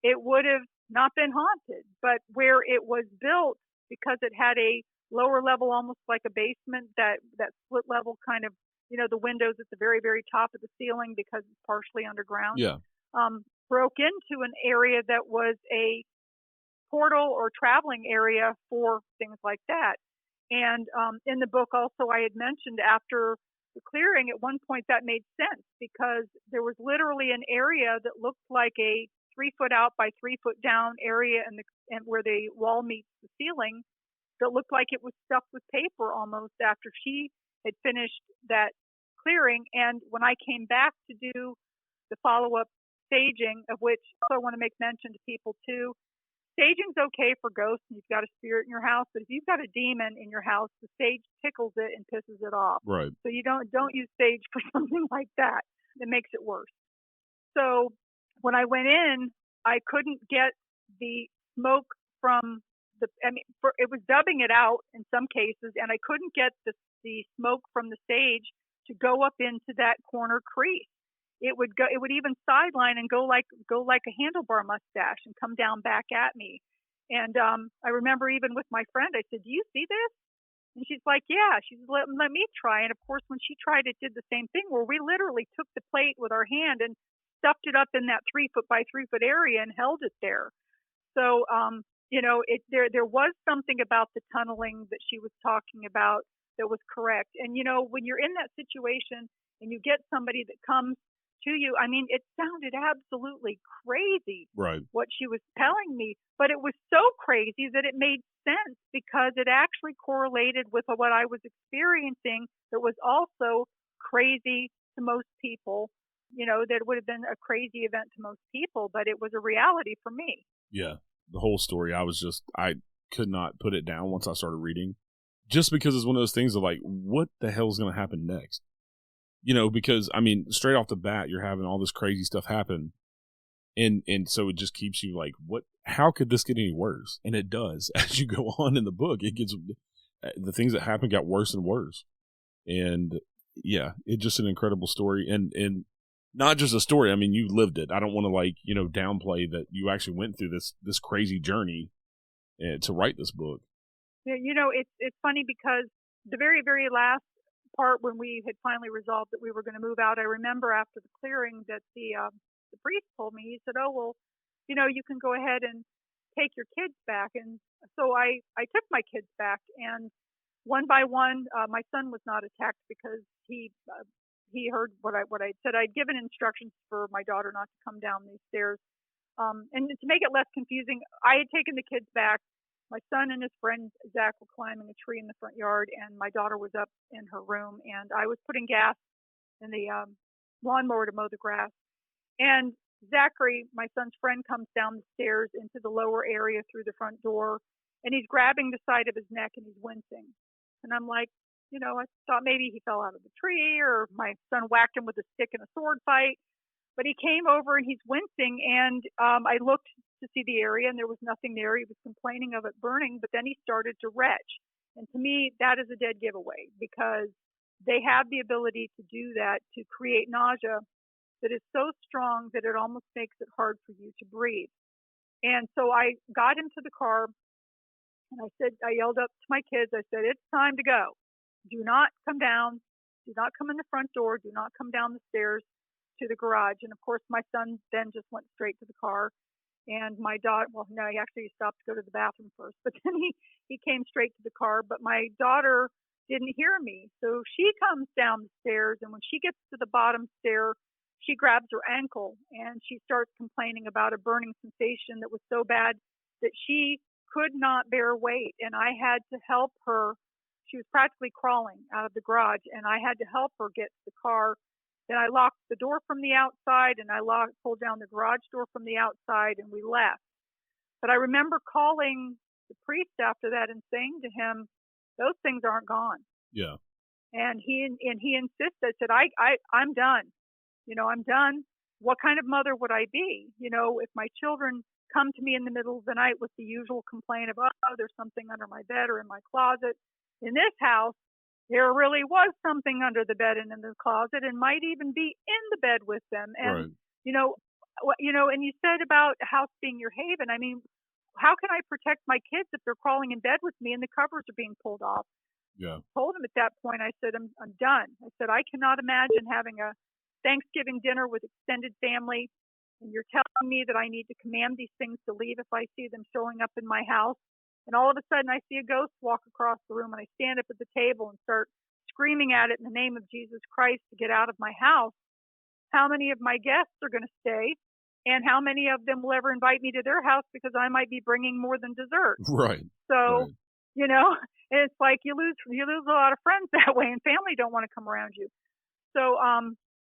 it would have not been haunted. But where it was built, because it had a lower level, almost like a basement, that split level kind of the windows at the very, very top of the ceiling because it's partially underground. Yeah. Broke into an area that was a portal or traveling area for things like that. And in the book also I had mentioned after the clearing, at one point that made sense because there was literally an area that looked like a 3 foot out by 3 foot down area and where the wall meets the ceiling that looked like it was stuffed with paper almost after she had finished that clearing. And when I came back to do the follow-up staging, of which I want to make mention to people too, staging's okay for ghosts and you've got a spirit in your house, but if you've got a demon in your house, the stage tickles it and pisses it off. Right. So you don't use stage for something like that. It makes it worse. So when I went in, I couldn't get the smoke from it was dubbing it out in some cases, and I couldn't get the smoke from the stage to go up into that corner crease. It would even sideline and go like a handlebar mustache and come down back at me. And I remember even with my friend, I said, "Do you see this?" And she's like, "Yeah." She said, let me try. And of course, when she tried, it did the same thing where we literally took the plate with our hand and stuffed it up in that 3 foot by 3 foot area and held it there. So, there was something about the tunneling that she was talking about that was correct. And, when you're in that situation and you get somebody that comes to you, it sounded absolutely crazy, right, what she was telling me, but it was so crazy that it made sense because it actually correlated with what I was experiencing that was also crazy to most people. That would have been a crazy event to most people, but it was a reality for me. Yeah. The whole story, I could not put it down once I started reading, just because it's one of those things of like, what the hell is going to happen next? Because straight off the bat, you're having all this crazy stuff happen. And so it just keeps you like, how could this get any worse? And it does. As you go on in the book, the things that happen got worse and worse. And yeah, it's just an incredible story. And not just a story. You lived it. I don't want to downplay that you actually went through this crazy journey to write this book. Yeah, it's funny because the very, very last part when we had finally resolved that we were going to move out, I remember after the clearing that the priest told me, he said, "Oh, well, you can go ahead and take your kids back." And so I took my kids back, and one by one, my son was not attacked because he heard what I said. I'd given instructions for my daughter not to come down these stairs. And to make it less confusing, I had taken the kids back. My son and his friend Zach were climbing a tree in the front yard, and my daughter was up in her room, and I was putting gas in the lawnmower to mow the grass. And Zachary, my son's friend, comes down the stairs into the lower area through the front door, and he's grabbing the side of his neck and he's wincing. And I'm like, I thought maybe he fell out of the tree or my son whacked him with a stick in a sword fight. But he came over and he's wincing, and I looked to see the area, and there was nothing there. He was complaining of it burning, but then he started to retch. And to me, that is a dead giveaway because they have the ability to do that, to create nausea that is so strong that it almost makes it hard for you to breathe. And so I got into the car, and I yelled up to my kids, I said, "It's time to go. Do not come down. Do not come in the front door. Do not come down the stairs to the garage." And of course, my son then just went straight to the car. And my daughter, well, no, he actually stopped to go to the bathroom first, but then he came straight to the car. But my daughter didn't hear me. So she comes down the stairs, and when she gets to the bottom stair, she grabs her ankle and she starts complaining about a burning sensation that was so bad that she could not bear weight. And I had to help her. She was practically crawling out of the garage, and I had to help her get to the car. Then I locked the door from the outside, and I pulled down the garage door from the outside, and we left. But I remember calling the priest after that and saying to him, "Those things aren't gone." Yeah. And he insisted. I said, I'm done. I'm done. What kind of mother would I be? If my children come to me in the middle of the night with the usual complaint of, "Oh, there's something under my bed or in my closet." In this house, there really was something under the bed and in the closet, and might even be in the bed with them. And right. And you said about a house being your haven. How can I protect my kids if they're crawling in bed with me and the covers are being pulled off? Yeah. Told him at that point, I said, I'm done. I said, I cannot imagine having a Thanksgiving dinner with extended family, and you're telling me that I need to command these things to leave if I see them showing up in my house. And all of a sudden, I see a ghost walk across the room, and I stand up at the table and start screaming at it in the name of Jesus Christ to get out of my house. How many of my guests are going to stay, and how many of them will ever invite me to their house because I might be bringing more than dessert? Right. So, right. you know, it's like you lose a lot of friends that way, and family don't want to come around you. So,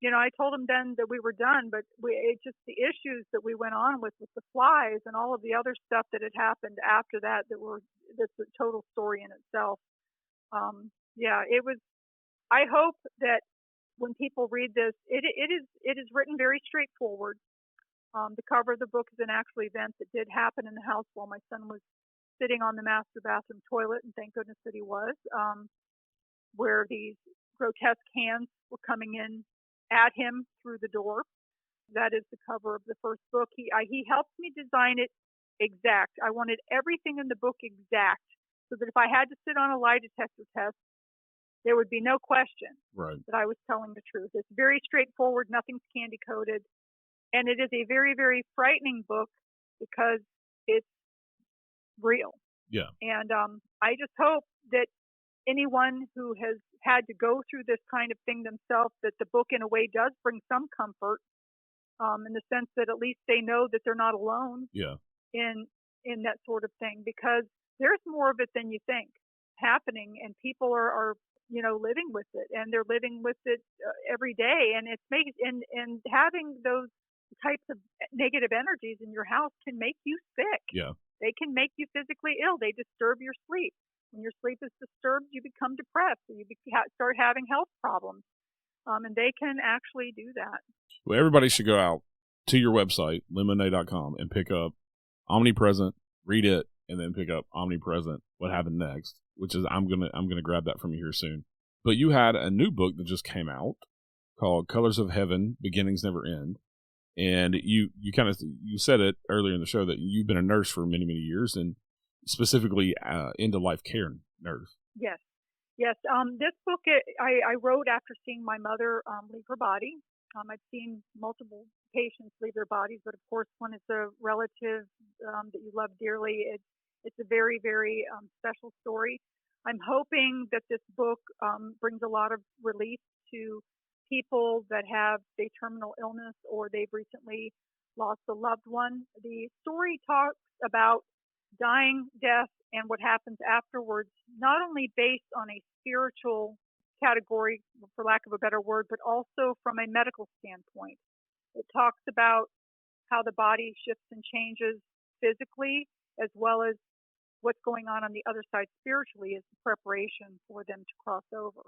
you know, I told him then that we were done, but it's just the issues that we went on with the flies and all of the other stuff that had happened after that that's a total story in itself. Yeah, it was. I hope that when people read this, it is written very straightforward. The cover of the book is an actual event that did happen in the house while my son was sitting on the master bathroom toilet, and thank goodness that he was, where these grotesque hands were coming in at him through the door. That is the cover of the first book. He helped me design it exact. I wanted everything in the book exact, so that if I had to sit on a lie detector test, there would be no question that I was telling the truth. It's very straightforward. Nothing's candy coated. And it is a very, very frightening book because it's real. Yeah. And I just hope that anyone who has had to go through this kind of thing themselves, that the book in a way does bring some comfort, in the sense that at least they know that they're not alone in that sort of thing, because there's more of it than you think happening, and people are you know, living with it, and they're living with it every day. And it's and having those types of negative energies in your house can make you sick. Yeah. They can make you physically ill. They disturb your sleep. When your sleep is disturbed, you become depressed, and you start having health problems. And they can actually do that. Well, everybody should go out to your website, lynnmonet.com, and pick up Omnipresent, read it, and then pick up Omnipresent, What Happened Next, which is I'm gonna grab that from you here soon. But you had a new book that just came out called Colors of Heaven, Beginnings Never End. And you said it earlier in the show that you've been a nurse for many, many years, and specifically end of life care nurse. Yes. This book I wrote after seeing my mother leave her body. I've seen multiple patients leave their bodies, but of course, when it's a relative that you love dearly, it's a very, very special story. I'm hoping that this book brings a lot of relief to people that have, say, terminal illness, or they've recently lost a loved one. The story talks about dying, death, and what happens afterwards, not only based on a spiritual category, for lack of a better word, but also from a medical standpoint. It talks about how the body shifts and changes physically, as well as what's going on the other side spiritually as the preparation for them to cross over.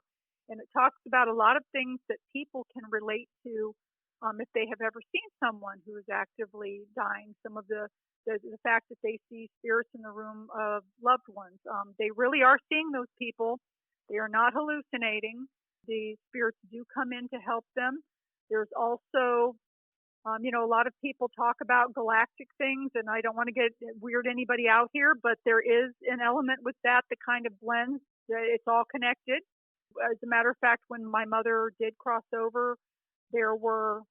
And it talks about a lot of things that people can relate to if they have ever seen someone who is actively dying. Some of the fact that they see spirits in the room of loved ones. They really are seeing those people. They are not hallucinating. The spirits do come in to help them. There's also, a lot of people talk about galactic things, and I don't want to weird anybody out here, but there is an element with that kind of blends. It's all connected. As a matter of fact, when my mother did cross over, there were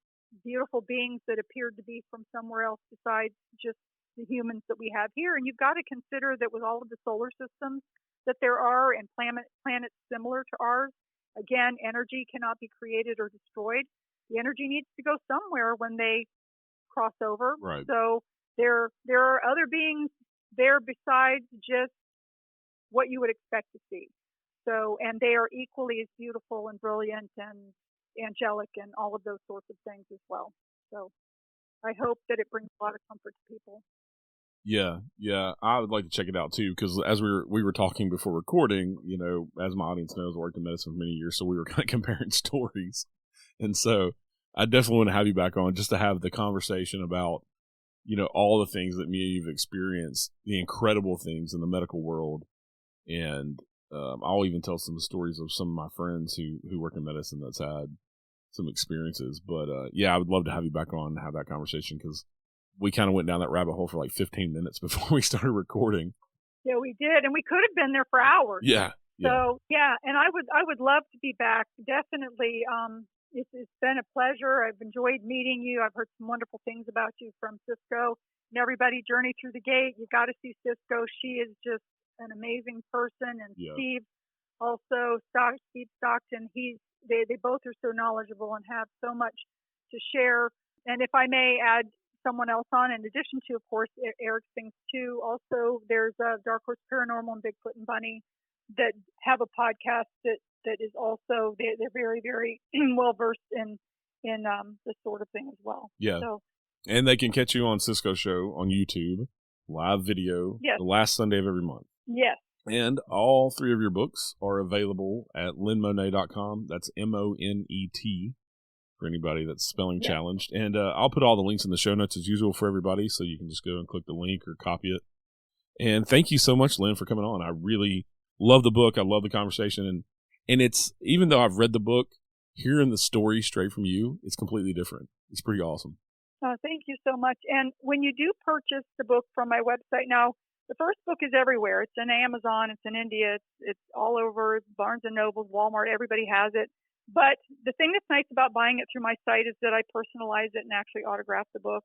beautiful beings that appeared to be from somewhere else besides just the humans that we have here. And you've got to consider that with all of the solar systems that there are, and planets similar to ours, again, energy cannot be created or destroyed. The energy needs to go somewhere when they cross over. Right. So there are other beings there besides just what you would expect to see. So, and they are equally as beautiful and brilliant and angelic and all of those sorts of things as well. So I hope that it brings a lot of comfort to people. Yeah, I would like to check it out too, because as we were talking before recording, as my audience knows, I worked in medicine for many years, so we were kind of comparing stories, and so I definitely want to have you back on just to have the conversation about, all the things that me and you've experienced, the incredible things in the medical world, and I'll even tell some stories of some of my friends who work in medicine that's had some experiences. But I would love to have you back on and have that conversation, because we kind of went down that rabbit hole for like 15 minutes before we started recording. Yeah, we did. And we could have been there for hours. Yeah. So yeah, and I would love to be back. Definitely. It's been a pleasure. I've enjoyed meeting you. I've heard some wonderful things about you from Cisco and everybody. Journey Through the Gate. You got to see Cisco. She is just an amazing person. And Steve, also Steve Stockton. They both are so knowledgeable and have so much to share. And if I may add someone else on, in addition to, of course, Eric's things too. Also, there's Dark Horse Paranormal and Bigfoot and Bunny that have a podcast that is also, they're very, very well versed in this sort of thing as well. Yeah. So, and they can catch you on Cisco Show on YouTube, live video, the last Sunday of every month. Yes. And all 3 of your books are available at lynnmonet.com. That's MONET for anybody that's spelling challenged. And I'll put all the links in the show notes as usual for everybody, so you can just go and click the link or copy it. And thank you so much, Lynn, for coming on. I really love the book. I love the conversation. And it's, even though I've read the book, hearing the story straight from you, it's completely different. It's pretty awesome. Thank you so much. And when you do purchase the book from my website, now, the first book is everywhere. It's in Amazon. It's in India. It's all over Barnes & Noble, Walmart. Everybody has it. But the thing that's nice about buying it through my site is that I personalize it and actually autograph the book.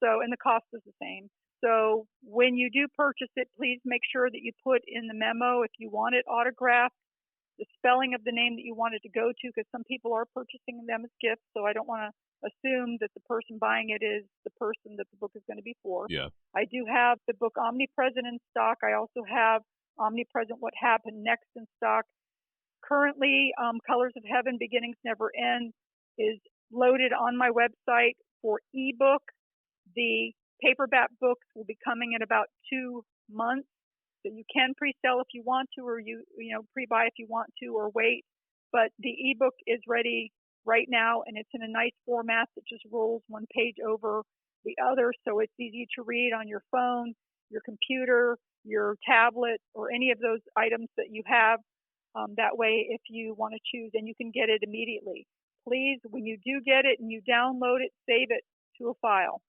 So, and the cost is the same. So when you do purchase it, please make sure that you put in the memo, if you want it autographed, the spelling of the name that you want it to go to, because some people are purchasing them as gifts. So I don't want to assume that the person buying it is the person that the book is going to be for. Yeah. I do have the book Omnipresent in stock. I also have Omnipresent What Happened Next in stock. Currently, Colors of Heaven, Beginnings Never End is loaded on my website for ebook. The paperback books will be coming in about 2 months. So you can pre-sell if you want to, or you pre-buy if you want to, or wait. But the ebook is ready right now, and it's in a nice format that just rolls one page over the other, so it's easy to read on your phone, your computer, your tablet, or any of those items that you have. That way, if you want to choose, and you can get it immediately. Please, when you do get it and you download it, save it to a file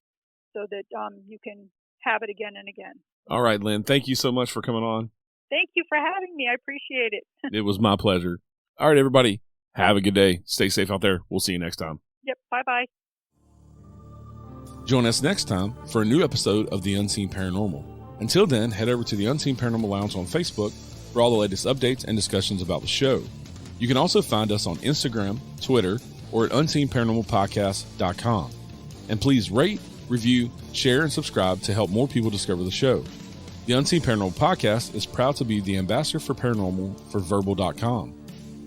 so that you can have it again and again. All right, Lynn, thank you so much for coming on. Thank you for having me. I appreciate it. It was my pleasure. All right, everybody, have a good day. Stay safe out there. We'll see you next time. Yep, bye-bye. Join us next time for a new episode of The Unseen Paranormal. Until then, head over to the Unseen Paranormal Lounge on Facebook for all the latest updates and discussions about the show. You can also find us on Instagram, Twitter, or at unseenparanormalpodcast.com. And please rate, review, share, and subscribe to help more people discover the show. The Unseen Paranormal Podcast is proud to be the ambassador for paranormal for Verbal.com.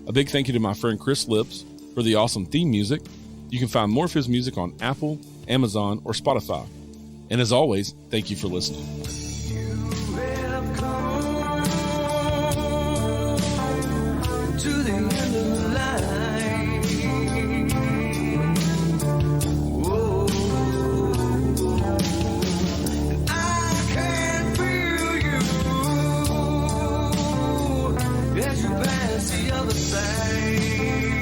A big thank you to my friend Chris Lips for the awesome theme music. You can find more of his music on Apple, Amazon, or Spotify. And as always, thank you for listening. To the end of the line. Whoa. I can feel you as you pass the other side.